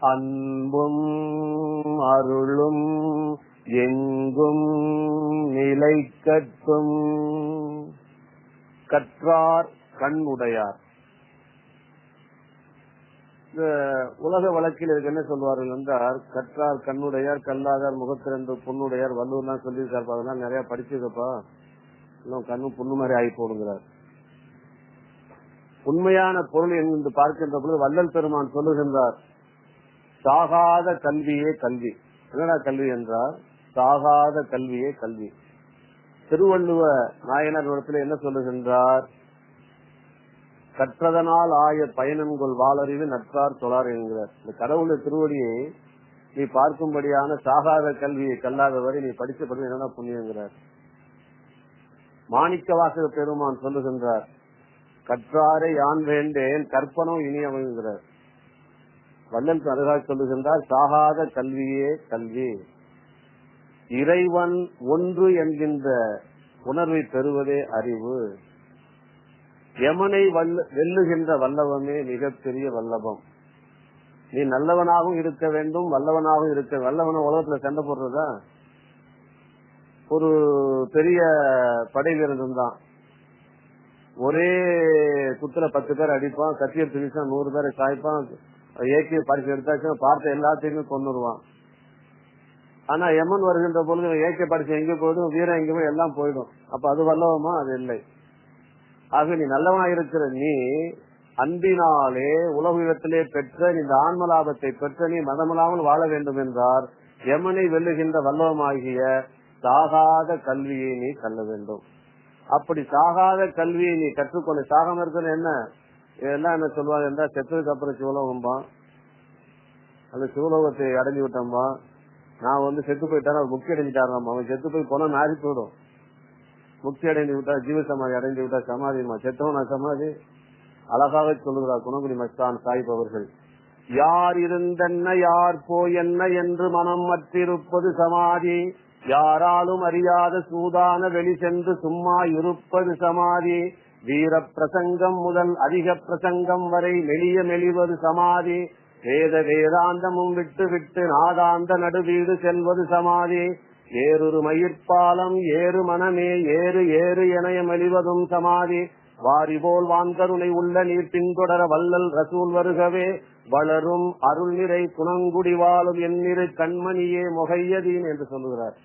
S1: அன்பும் அருளும் எங்கும் நிலைக்கட்டும். கற்றார் கண்ணுடையார். இந்த உலக வழக்கில் இதுக்கு என்ன சொல்வார்கள் என்றால் கற்றார் கண்ணுடையார், கல்லாதார் முகத்திரண்டு பொண்ணுடையார். வள்ளுவர்லாம் சொல்லியிருக்காரு. அதெல்லாம் நிறைய படிச்சிருக்கப்பா, இன்னும் கண்ணு பொண்ணு மாதிரி ஆகி போடுங்கிறார். உண்மையான பொருள் என்று பார்க்கின்ற பொழுது வள்ளல் பெருமான் சொல்லுகின்றார், சாகாத கல்வியே கல்வி. என்னடா கல்வி என்றால் சாகாத கல்வியே கல்வி. திருவள்ளுவ நாயனர் இடத்துல என்ன சொல்லுகின்றார்? கற்றதனால் ஆய பயனன்கொள் வாளறிவு நற்றார் தொழார் என்கிறார். இந்த கடவுளுடைய திருவடியை நீ பார்க்கும்படியான சாகாத கல்வியை கல்லாதவரை நீ படிச்சபடி என்னன்னா புண்ணியங்கிறார். மாணிக்க வாசக பெருமான் சொல்லுகின்றார், கற்றாரை யான் வேண்டேன் கற்பனோ இனியவங்கிறார். வள்ளல் அருகாக சொல்லுகின்றார், சாகாத கல்வியே கல்வி. இறைவன் ஒன்று என்கின்ற உணர்வை பெறுவதே அறிவு. யமனை வெல்லுகின்ற வல்லவமே மிகப்பெரிய வல்லபம். நீ நல்லவனாகவும் இருக்க வேண்டும், வல்லவனாகவும் இருக்க. வல்லவன உலகத்துல சண்டை போடுறதா? ஒரு பெரிய படை வீரன் தான், ஒரே குத்துல 10 பேர் அடிப்பான், கத்திய பிரிச்சா 100 பேரை சாய்ப்பான், ஏக்கிய பரிசு எடுத்தாச்சுன்னா பார்த்த எல்லாத்தையுமே கொண்டுருவான். ஆனா யமன் வருகின்ற பொழுது ஏக்கிய பரிசு எங்க போயிடும், வீரம் எங்க போய் எல்லாம் போயிடும். அப்ப அது வல்லவமா? அது இல்லை. ஆக நீ நல்லவனா இருக்கிற நீ அன்பினாலே உலகத்திலே பெற்ற இந்த ஆன்ம லாபத்தை பெற்ற நீ மதமில்லாமல் வாழ வேண்டும் என்றார் யமனை வெல்லுகின்ற வல்லவமாகிய சாகாத கல்வியை நீ கல்ல வேண்டும். அப்படி சாகாத கல்வியை நீ கற்றுக்கொள்ள, சாகாம இருக்கிற என்ன இதெல்லாம் என்ன சொல்லுவாங்க என்றால் செத்ததுக்கு அப்புறம் சிவலோகம்பான், அந்த சிவலோகத்தை அடைஞ்சு விட்டோம்பா. நான் செத்து போயிட்டான முக்தி அடைஞ்சிட்டாராம். அவன் செத்து போய் போனா நாரி போயிடும். முக்தி அடைந்து விட்டா ஜீவ சமாதி அடைந்து விட்டா சமாதிமா, செத்தவனா சமாதி. அழகாக சொல்லுகிறார் குணங்குடி மஸ்தான் சாஹிப் அவர்கள். யார் இருந்தென்ன யார் போய் என்ன என்று மனம் மற்றிருப்பது சமாதி, யாராலும் அறியாத சூதான வெளி சென்று சும்மா இருப்பது சமாதி, வீர பிரசங்கம் முதல் அதிக பிரசங்கம் வரை மெலிய மெலிவது சமாதி, வேத வேதாந்தமும் விட்டு விட்டு நாதாந்த நடுவீடு செல்வது சமாதி, ஏறு மயிர்பாலம் ஏறு மனமே ஏறு ஏறு எனைய மெலிவதும் சமாதி, வாரி போல் வான்கருணை உள்ள நீர் பின்தொடர வள்ளல் ரசூல் வருகவே, வளரும் அருள் நிறை குணங்குடி வாழும் எண்ணிறை கண்மணியே முகையதீன் என்று சொல்லுகிறார்.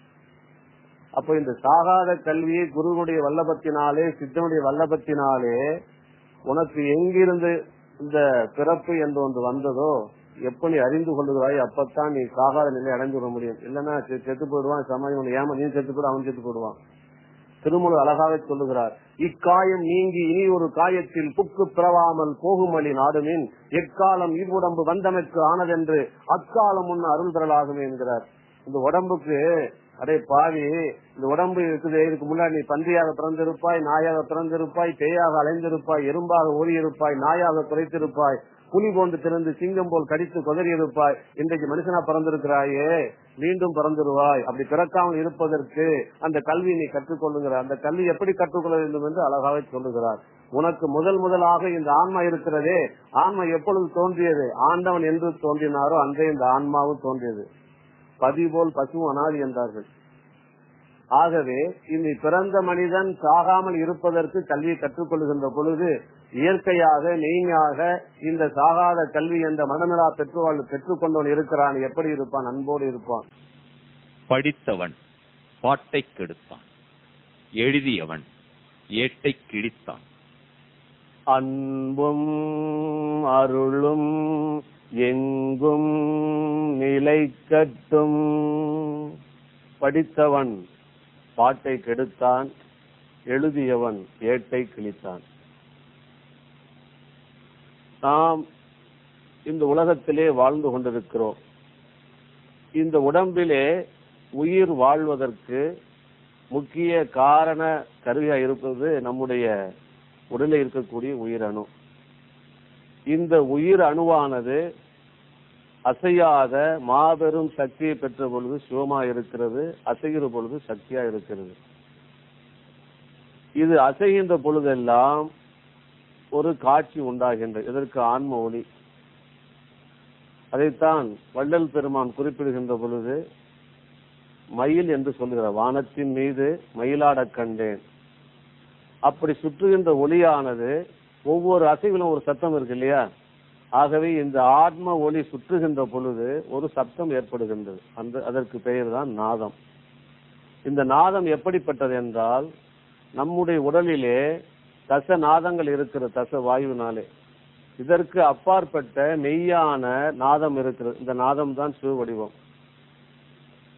S1: அப்போ இந்த சாகாத கல்வியை குருவுடைய வல்லபத்தினாலே, சித்தனுடைய வல்லபத்தினாலே உனக்கு எங்கிருந்து இந்த பிறப்பு என்று ஒன்று வந்ததோ எப்ப நீ அறிந்து கொள்ளுகிறாய், அப்பத்தான் நீ சாகாத நிலை அடைந்து கொள்ள முடியும். இல்லன்னா செத்து போயிடுவான், சமாஜம் ஏமா நீ செத்து போயிடு, அவன் செத்து போயிடுவான். திருமூலர் அழகாக சொல்லுகிறார், இக்காயம் நீங்கி இனி ஒரு காயத்தில் புக்கு பிறவாமல் போகுமளி நாடுமின் எக்காலம் இவ்வுடம்பு வந்தமைக்கு ஆனதென்று அக்காலம் முன்ன அருள் பெறலாகுமே என்கிறார். இந்த உடம்புக்கு அடே பாவி, இந்த உடம்பு இருக்குது, இதுக்கு முன்னாடி நீ பன்றியாக பிறந்திருப்பாய், நாயாக பிறந்திருப்பாய், பேயாக அலைந்திருப்பாய், எறும்பாக ஓடியிருப்பாய், நாயாக குறைத்திருப்பாய், புலி போன்று திறந்து சிங்கம் போல் கடித்து கொதறியிருப்பாய். இன்றைக்கு மனுஷனா பிறந்திருக்கிறாயே, மீண்டும் பிறந்துருவாய். அப்படி பிறக்காமல் இருப்பதற்கு அந்த கல்வி நீ கற்றுக்கொள்ளுங்கிற. அந்த கல்வி எப்படி கற்றுக்கொள்ள வேண்டும் என்று அழகாக சொல்லுகிறார். உனக்கு முதலாக இந்த ஆன்மா இருக்கிறதே, ஆன்மா எப்பொழுது தோன்றியது? ஆண்டவன் என்று தோன்றினாரோ அன்றே இந்த ஆன்மாவும் தோன்றியது. பதி போல் பசுவும் அனாதி என்றார்கள். ஆகவே இந்த பிறந்த மனிதன் சாகாமல் இருப்பதற்கு கல்வியை கற்றுக்கொள்ளுகின்ற பொழுது இயற்கையாக மெய்ஞாக இந்த சாகாத கல்வி என்ற மனநிலா பெற்றுக்கொண்டவன் இருக்கிறான். எப்படி இருப்பான்? அன்போடு இருப்பான்.
S3: படித்தவன் பாட்டை கெடுத்தான், எழுதியவன் ஏட்டை கிழித்தான்.
S1: அன்பும் அருளும் எங்கும் நிலைக்கட்டும். படித்தவன் பாட்டை கெடுத்தான், எழுதியவன் ஏட்டை கிழித்தான். நாம் இந்த உலகத்திலே வாழ்ந்து கொண்டிருக்கிறோம். இந்த உடம்பிலே உயிர் வாழ்வதற்கு முக்கிய காரண கருவியா இருப்பது நம்முடைய உடலில் இருக்கக்கூடிய உயிரணு. இந்த உயிர் அணுவானது அசையாத மாபெரும் சக்தியை பெற்ற பொழுது சிவமா இருக்கிறது, அசைகிற பொழுது சக்தியா இருக்கிறது. இது அசைகின்ற பொழுதெல்லாம் ஒரு காட்சி உண்டாகின்றது. இதற்கு ஆன்ம ஒளி. அதைத்தான் வள்ளல் பெருமான் குறிப்பிடுகின்ற பொழுது மயில் என்று சொல்லுகிறார். வானத்தின் மீது மயிலாட கண்டேன். அப்படி சுற்றுகின்ற ஒளியானது ஒவ்வொரு அசைவிலும் ஒரு சத்தம் இருக்கு இல்லையா? ஆகவே இந்த ஆத்ம ஒளி சுற்றுகின்ற பொழுது ஒரு சப்தம் ஏற்படுகின்றது. அதற்கு பெயர் தான் நாதம். இந்த நாதம் எப்படிப்பட்டது என்றால், நம்முடைய உடலிலே தச நாதங்கள் இருக்கிற தச வாயுனாலே இதற்கு அப்பாற்பட்ட மெய்யான நாதம் இருக்கிறது. இந்த நாதம் தான் சிவ வடிவம்.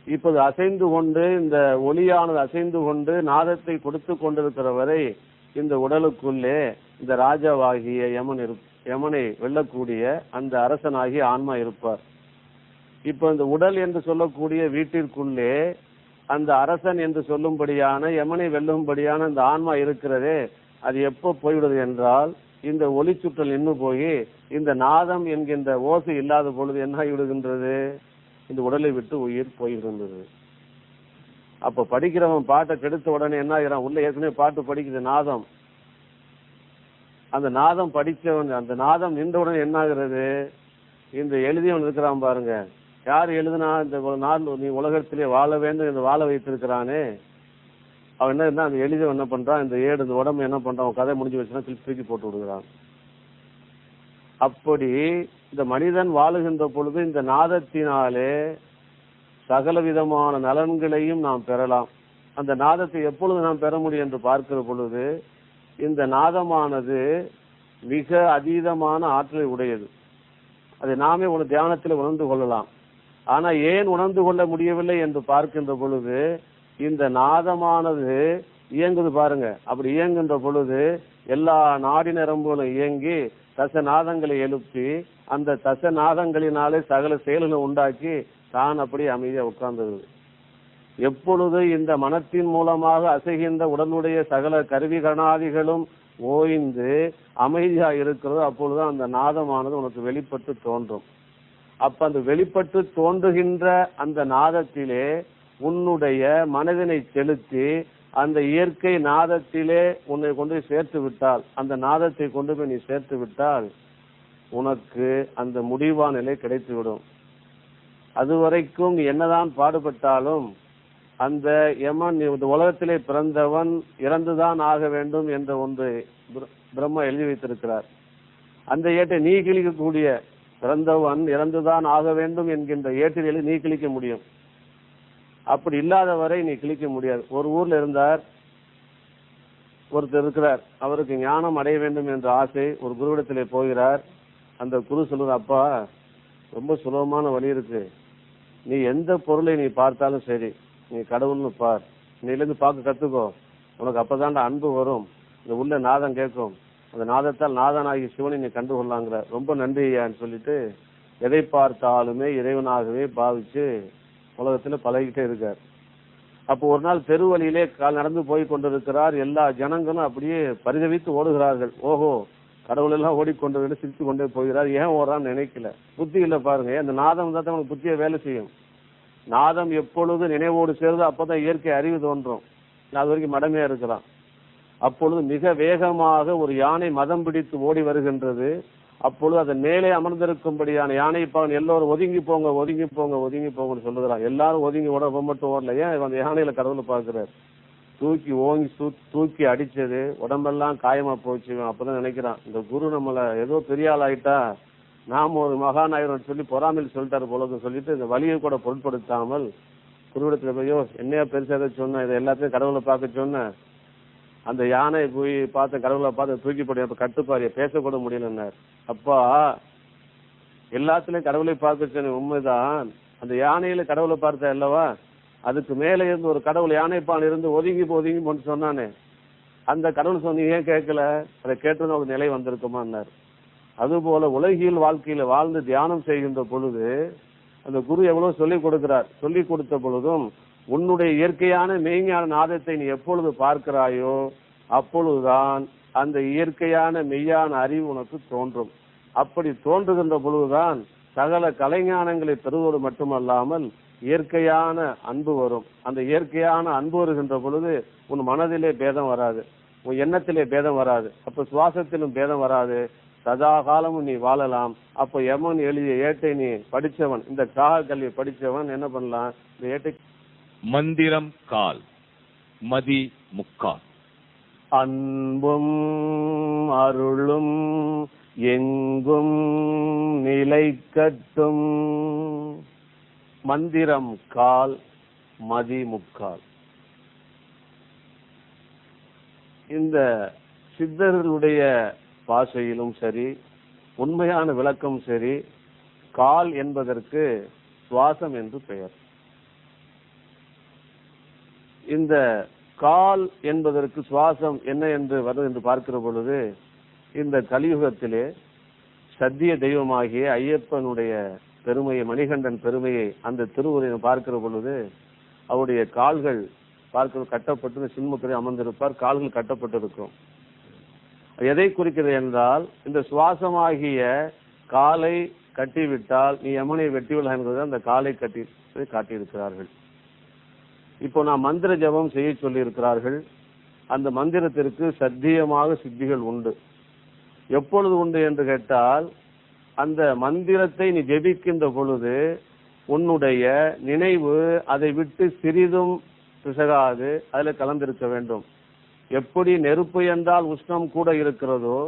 S1: இப்போது அசைந்து கொண்டு இந்த ஒளியானது அசைந்து கொண்டு நாதத்தை கொடுத்து கொண்டிருக்கிற வரை இந்த உடலுக்குள்ளே இந்த ராஜாவாகிய யமனை வெல்லக்கூடிய அந்த அரசனாகிய ஆன்மா இருப்பார். இப்ப இந்த உடல் என்று சொல்லக்கூடிய வீட்டிற்குள்ளே அந்த அரசன் என்று சொல்லும்படியான யமனை வெல்லும்படியான அந்த ஆன்மா இருக்கிறதே, அது எப்போ போய்விடுது என்றால், இந்த ஒளி சுற்றல் நின்று போய் இந்த நாதம் என்கின்ற ஓசை இல்லாத பொழுது என்ன ஆகிவிடுகின்றது? இந்த உடலை விட்டு உயிர் போய்விடுகின்றது. அப்ப படிக்கிறவன் பாட்டை கெடுத்த உடனே என்ன ஆகிறான்? உள்ள ஏற்கனவே பாட்டு படிக்குது நாதம். அந்த நாதம் படித்தவன், அந்த நாதம் நின்ற உடனே என்ன ஆகிறது? இந்த எழுதியவன் இருக்கிறான் பாருங்க, யார் எழுதுனா இந்த நாள் நீ உலகத்திலே வாழ வேண்டும் என்று வாழ வைத்திருக்கிறானே, அவன் என்ன அந்த எழுதியவன் என்ன பண்றான்? இந்த ஏடு இந்த உடம்பு என்ன பண்றான்? கதை முடிஞ்சு வச்சுன்னா தூக்கி போட்டு விடுகிறான். அப்படி இந்த மனிதன் வாழுகின்ற பொழுது இந்த நாதத்தினாலே சகல விதமான நலன்களையும் நாம் பெறலாம். அந்த நாதத்தை எப்பொழுது நாம் பெற முடியும் என்று பார்க்கிற பொழுது இந்த நாதமானது மிக அதீதமான ஆற்றலை உடையது. அதை நாமே ஒரு தியானத்தில் உணர்ந்து கொள்ளலாம். ஆனா ஏன் உணர்ந்து கொள்ள முடியவில்லை என்று பார்க்கின்ற பொழுது இந்த நாதமானது இயங்குது பாருங்க. அப்படி இயங்குகின்ற பொழுது எல்லா நாடி நரம்புகளும் இயங்கி தசநாதங்களை எழுப்பி அந்த தசநாதங்களினாலே சகல செயல்களை உண்டாக்கி தான் அப்படி அமைதியா உட்கார்ந்தது. எப்பொழுது இந்த மனத்தின் மூலமாக அசைகின்ற உடனுடைய சகல கருவி கணாதிகளும் ஓய்ந்து அமைதியா இருக்கிறதோ அப்பொழுது அந்த நாதமானது உனக்கு வெளிப்பட்டு தோன்றும். அப்ப அந்த வெளிப்பட்டு தோன்றுகின்ற அந்த நாதத்திலே உன்னுடைய மனதினை செலுத்தி அந்த இயற்கை நாதத்திலே உன்னை கொண்டு சேர்த்து விட்டால், அந்த நாதத்தை கொண்டு போய் நீ சேர்த்து விட்டால் உனக்கு அந்த முடிவான நிலை கிடைத்துவிடும். அதுவரைக்கும் நீ என்னதான் பாடுபட்டாலும் அந்த யமன் இந்த உலகத்திலே பிறந்தவன் இறந்துதான் ஆக வேண்டும் என்ற ஒன்று பிரம்மா எழுதி வைத்திருக்கிறார். அந்த ஏட்டை நீ கிழிக்கக்கூடிய, பிறந்தவன் இறந்துதான் ஆக வேண்டும் என்கின்ற ஏட்டில் நீ கிழிக்க முடியும். அப்படி இல்லாத வரை நீ கிழிக்க முடியாது. ஒரு ஊர்ல இருந்தார் ஒருத்தர் இருக்கிறார், அவருக்கு ஞானம் அடைய வேண்டும் என்ற ஆசை. ஒரு குருவிடத்திலே போகிறார். அந்த குரு சொல்லுற, அப்பா ரொம்ப சுலபமான வழி இருக்கு, நீ எந்த பொருளை நீ பார்த்தாலும் சரி நீ கடவுள்னு பார், நீலேருந்து பார்க்க கத்துக்கோ, உனக்கு அப்பதான்டா அன்பு வரும், இந்த உள்ள நாதம் கேட்கும், அந்த நாதத்தால் நாதனாகி சிவனை நீ கண்டுகொள்ளாங்கிற. ரொம்ப நன்றி ஐயான்னு சொல்லிட்டு எதை பார்த்தாலுமே இறைவனாகவே பாவிச்சு உலகத்துல பழகிட்டே இருக்கார். அப்போ ஒரு நாள் தெருவழியிலே நடந்து போய் கொண்டிருக்கிறார். எல்லா ஜனங்களும் அப்படியே பரிதவித்து ஓடுகிறார்கள். ஓஹோ, கடவுள் எல்லாம் ஓடிக்கொண்டு சிரித்து கொண்டே போகிறார். ஏன் ஓடுறான்னு நினைக்கல, புத்தி இல்ல பாருங்க. அந்த நாதம் தான் அவனுக்கு புத்தியை வேலை செய்யும். நாதம் எப்பொழுது நினைவோடு சேருதோ அப்பதான் இயற்கை அறிவு தோன்றும். அது வரைக்கும் மடமையா இருக்கிறான். அப்பொழுது மிக வேகமாக ஒரு யானை மதம் பிடித்து ஓடி வருகின்றது. அப்பொழுது அதன் மேலே அமர்ந்திருக்கும்படியான யானை பாவன் எல்லோரும் ஒதுங்கி போங்க ஒதுங்கி போங்க ஒதுங்கி போங்கன்னு சொல்லுகிறான். எல்லாரும் ஒதுங்கி ஓட மட்டும் ஓடல. ஏன் அந்த யானையில கடவுளை பாக்குறாரு. தூக்கி ஓங்கி தூக்கி அடிச்சது, உடம்பெல்லாம் காயமா போச்சு. அப்பதான் நினைக்கிறான், இந்த குரு நம்மள ஏதோ பெரிய ஆள் ஆயிட்டா, நாம ஒரு மகாநாயகன் சொல்லி பொறாமையில் சொல்லிட்டாரு போலன்னு சொல்லிட்டு இந்த வலியை கூட பொருட்படுத்தாமல் குருவிடத்துல போயோ என்னையா பெருசா எதை சொன்ன, இதை எல்லாத்தையும் கடவுளை பார்க்க சொன்ன, அந்த யானை போய் பார்த்த கடவுளை பார்த்து தூக்கி போட கட்டுப்பாரிய பேசக்கூட முடியலன்னார். அப்பா எல்லாத்துலயும் கடவுளை பார்க்க சொன்ன உண்மைதான், அந்த யானையில கடவுளை பார்த்த அல்லவா, அதுக்கு மேல இருந்து ஒரு கடவுள் யானைப்பான் இருந்து ஒதுங்கி போன்னு சொன்னானே, அந்த கடவுள் சொன்ன ஏன் கேட்கல, அதை கேட்டு ஒரு நிலை வந்திருக்குமான்னார். அதுபோல உலகியல் வாழ்க்கையில வாழ்ந்து தியானம் செய்கின்ற பொழுது அந்த குரு எவ்வளவு சொல்லிக் கொடுக்கிறார். சொல்லிக் கொடுத்த பொழுதும் உன்னுடைய இயற்கையான மெய்ஞான நாதத்தை நீ எப்பொழுது பார்க்கிறாயோ அப்பொழுதுதான் அந்த இயற்கையான மெய்யான அறிவு உனக்கு தோன்றும். அப்படி தோன்றுகின்ற பொழுதுதான் சகல கலைஞானங்களை பெறுவதோடு மட்டுமல்லாமல் இயற்கையான அன்பு வரும். அந்த இயற்கையான அன்பு வருகின்ற பொழுது உன் மனதிலே பேதம் வராது, உன் எண்ணத்திலே பேதம் வராது, அப்ப சுவாசத்திலும் பேதம் வராது, சதா காலமும் நீ வாழலாம். அப்ப யமன் எழுதிய ஏட்டை நீ படிச்சவன், இந்த காக கல்வி படிச்சவன் என்ன பண்ணலாம், இந்த ஏட்டை
S3: மந்திரம் கால் மதி முக்கால்.
S1: அன்பும் அருளும் எங்கும் நிலைக்கட்டும், மந்திரம் கால் மதி முக்கால். இந்த சித்தர்களுடைய பாஷையிலும் சரி உண்மையான விளக்கம் சரி, கால் என்பதற்கு சுவாசம் என்று பெயர். இந்த கால் என்பதற்கு சுவாசம் என்ன என்று வருது என்று பார்க்கிற பொழுது, இந்த கலியுகத்திலே சத்திய தெய்வமாகிய ஐயப்பனுடைய பெருமையை, மணிகண்டன் பெருமையை அந்த திருவுரையை பார்க்கிற பொழுது அவருடைய கால்கள் பார்க்கிற கட்டப்பட்டு சின்முத்திரை அமர்ந்திருப்பார், கால்கள் கட்டப்பட்டிருக்கும். எதை குறிக்கிறது என்றால், இந்த சுவாசமாகிய காலை கட்டிவிட்டால் நீ யமனை வெட்டிவிடலாம் என்பது அந்த காலை கட்டி காட்டியிருக்கிறார்கள். இப்போ நான் மந்திர ஜபம் செய்ய சொல்லி இருக்கிறார்கள். அந்த மந்திரத்திற்கு சத்தியமாக சித்திகள் உண்டு. எப்பொழுது உண்டு என்று கேட்டால், அந்த மந்திரத்தை நீ ஜெபிக்கின்ற பொழுது உன்னுடைய நினைவு அதை விட்டு சிறிதும் பிசகாது அதுல கலந்திருக்க வேண்டும். எப்படி நெருப்பு என்றால் உஷ்ணம் கூட இருக்கிறதோ,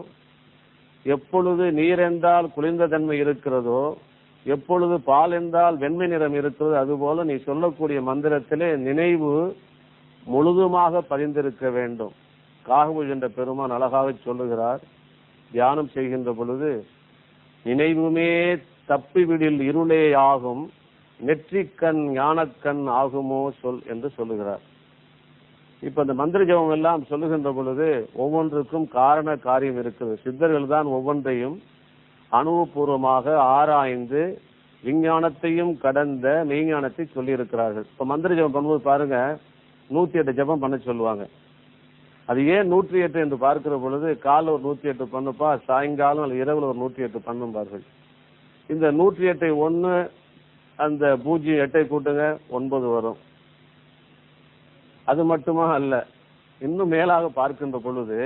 S1: எப்பொழுது நீர் என்றால் குளிர்ந்த தன்மை இருக்கிறதோ, எப்பொழுது பால் என்றால் வெண்மை நிறம் இருக்கிறது, அதுபோல நீ சொல்லக்கூடிய மந்திரத்திலே நினைவு முழுதுமாக பதிந்திருக்க வேண்டும். காகவுல் என்ற பெருமான் அழகாக சொல்லுகிறார், தியானம் செய்கின்ற பொழுது நினைவுமே தப்பிவிடில் இருளே ஆகும், நெற்றிக்கண் ஞானக்கண் ஆகுமோ சொல் என்று சொல்லுகிறார். இப்ப இந்த மந்திர ஜபம் எல்லாம் சொல்லுகின்ற பொழுது ஒவ்வொன்றுக்கும் காரண காரியம் இருக்குது. சித்தர்கள் தான் ஒவ்வொன்றையும் அனுபவபூர்வமாக ஆராய்ந்து விஞ்ஞானத்தையும் கடந்த மெய்ஞானத்தை சொல்லி இருக்கிறார்கள். இப்ப மந்திர ஜபம் பண்ணும்போது பாருங்க, 108 ஜபம் பண்ண சொல்லுவாங்க. அது ஏன் 108 என்று பார்க்கிற பொழுது, காலைல ஒரு 108 பண்ணுப்பா, சாயங்காலம் அல்லது இரவுல ஒரு 108 பண்ணும்பார்கள். இந்த 108 1 அந்த 08 கூட்டுங்க 9 வரும். அது மட்டுமா அல்ல, இன்னும் மேலாக பார்க்கின்ற பொழுது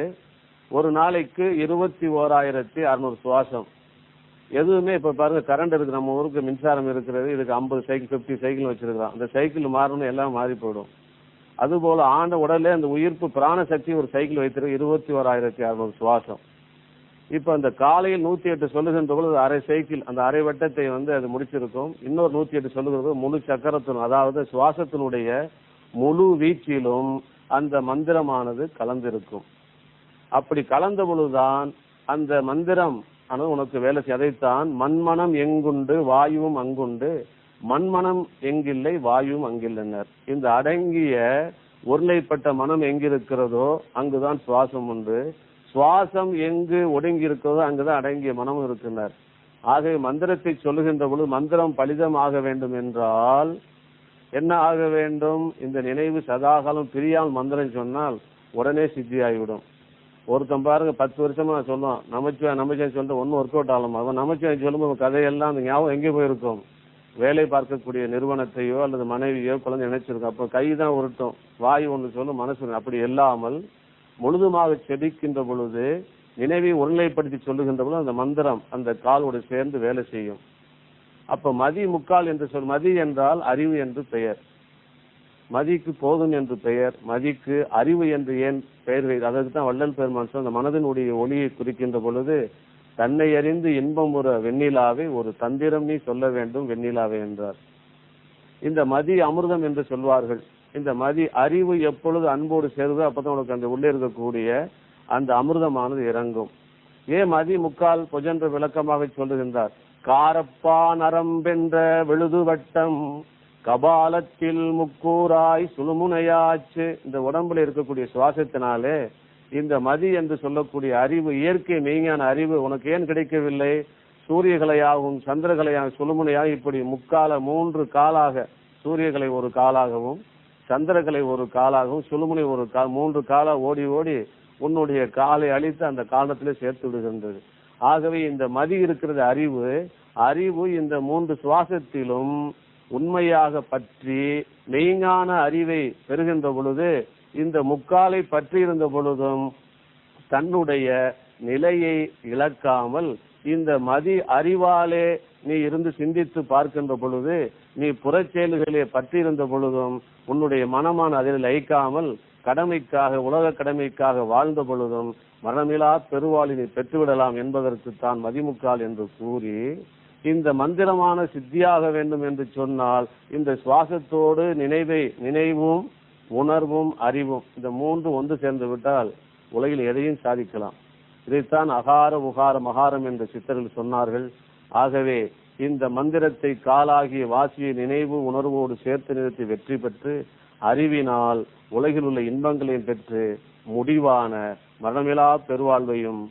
S1: ஒரு நாளைக்கு 21,600 சுவாசம். எதுவுமே இப்ப பாருங்க, கரண்ட் இருக்கு, நம்ம ஊருக்கு மின்சாரம் இருக்கிறது, இதுக்கு 50 சைக்கிள் 50 சைக்கிள் வச்சிருக்கிறோம். அந்த சைக்கிள் மாறணும், எல்லாம் மாறி போயிடும். அதுபோல ஆண்ட உடலே அந்த உயிர்ப்பு பிராண சக்தி ஒரு சைக்கிள் வைத்திருக்கு, 21,600 சுவாசம். இப்ப அந்த காலையில் 108 சொல்லுகின்ற பொழுது அரை சைக்கிள், அந்த அரை வட்டத்தை அது முடிச்சிருக்கும். இன்னொரு 108 சொல்லுகிறது முழு சக்கரத்திலும், அதாவது சுவாசத்தினுடைய முழு வீச்சிலும் அந்த மந்திரமானது கலந்திருக்கும். அப்படி கலந்த பொழுதுதான் அந்த மந்திரம் உனக்கு வேலை செய்ய. அதைத்தான் மண்மனம் எங்குண்டு வாயுவும் அங்குண்டு, மண்மனம் எங்கில்லை வாயுவும் அங்கில்லைனர். இந்த அடங்கிய ஒருநிலைப்பட்ட மனம் எங்கிருக்கிறதோ அங்குதான் சுவாசம் உண்டு. சுவாசம் எங்கு ஒடுங்கி இருக்கிறதோ அங்குதான் அடங்கிய மனம் இருக்கின்றார். ஆகவே மந்திரத்தை சொல்லுகின்ற பொழுது மந்திரம் பலிதம் ஆக வேண்டும் என்றால் என்ன ஆக வேண்டும்? இந்த நினைவு சதாகாலம் பிரியாமல் மந்திரம் சொன்னால் உடனே சித்தி ஆகிவிடும். ஒருத்தன் பாருங்க 10 வருஷமா சொல்லுவான் நமச்சிவாய் சொல்லிட்டு ஒன்னும் ஒர்க் அவுட் ஆகலாம். அவன் நமச்சிவாய் சொல்லும்போது கதையெல்லாம் அந்த ஞாபகம் எங்கே போயிருக்கும்? வேலை பார்க்கக்கூடிய நிறுவனத்தையோ அல்லது மனைவியோ குழந்தை நினைச்சிருக்கும். அப்ப கைதான் உருட்டும், வாயு ஒன்று சொல்லும், மனசு. அப்படி இல்லாமல் முழுதுமாக செபிக்கின்ற பொழுது நினைவை ஒருநிலைப்படுத்தி சொல்லுகின்ற பொழுது அந்த மந்திரம் அந்த காலோடு சேர்ந்து வேலை செய்யும். அப்ப மதி முக்கால் என்று மதி என்றால் அறிவு என்று பெயர், மதிக்கு போதும் என்று பெயர், மதிக்கு அறிவு என்று ஏன் பெயர் வைத்து, அதற்கு தான் வள்ளல் பெருமான் அந்த மனதினுடைய ஒளியை குறிக்கின்ற பொழுது தன்னை அறிந்து இன்பம் ஒரு வெண்ணிலாவை ஒரு தந்திரம் நீ சொல்ல வேண்டும் வெண்ணிலாவை என்றார். இந்த மதி அமிர்தம் என்று சொல்வார்கள். இந்த மதி அறிவு எப்பொழுது அன்போடு சேருதோ அப்பதான் உனக்கு அந்த உள்ளே இருக்கக்கூடிய அந்த அமிர்தமானது இறங்கும். ஏன் மதி முக்கால் பொஜென்ற விளக்கமாக சொல்லுகின்றார். காரப்பா நரம்பென்ற விழுது வட்டம் கபாலத்தில் முக்கூராய் சுழுமுனையாச்சு. இந்த உடம்புல இருக்கக்கூடிய சுவாசத்தினாலே இந்த மதி என்று சொல்லக்கூடிய அறிவு, இயற்கை மெய்ஞான அறிவு உனக்கு ஏன் கிடைக்கவில்லை? சூரியகலையாகவும் சந்திரகலையாகவும் சுழுமுனையாக இப்படி முக்கால 3 காலாக, சூரியகலை ஒரு காலாகவும் சந்திரகலை ஒரு காலாகவும் சுழுமுனை ஒரு 3 காலா ஓடி ஓடி உன்னுடைய காலை அழித்து அந்த காலத்திலே சேர்த்து விடுகின்றது. ஆகவே இந்த மதி இருக்கிறது அறிவு. அறிவு இந்த 3 சுவாசத்திலும் உண்மையாக பற்றி மெய்ஞான அறிவை பெறுகின்ற பொழுது இந்த முக்காலை பற்றி இருந்த பொழுதும் தன்னுடைய நிலையை இழக்காமல் இந்த மதி அறிவாலே நீ இருந்து சிந்தித்து பார்க்கின்ற பொழுது நீ புறச்செயல்களே பற்றி இருந்த பொழுதும் உன்னுடைய மனமான அதில் லயிக்காமல் கடமைக்காக உலக கடமைக்காக வாழ்ந்த பொழுதும் மரணமிலா பெருவாளினை பெற்றுவிடலாம் என்பதற்கு தான் மதிமுக்கால் என்று கூறி, இந்த மந்திரமான சித்தியாக வேண்டும் என்று சொன்னால் இந்த சுவாசத்தோடு நினைவும் உணர்வும் அறிவும் இந்த 3 ஒன்று சேர்ந்து விட்டால் உலகில் எதையும் சாதிக்கலாம். இதைத்தான் அகார உகார மகாரம் என்று சித்தர்கள் சொன்னார்கள். ஆகவே இந்த மந்திரத்தை காலாகிய வாசிய நினைவு உணர்வோடு சேர்த்து நிறுத்தி வெற்றி பெற்று அறிவினால் உலகில் உள்ள இன்பங்களையும் பெற்று முடிவான மரணமிலா பெருவாழ்வையும்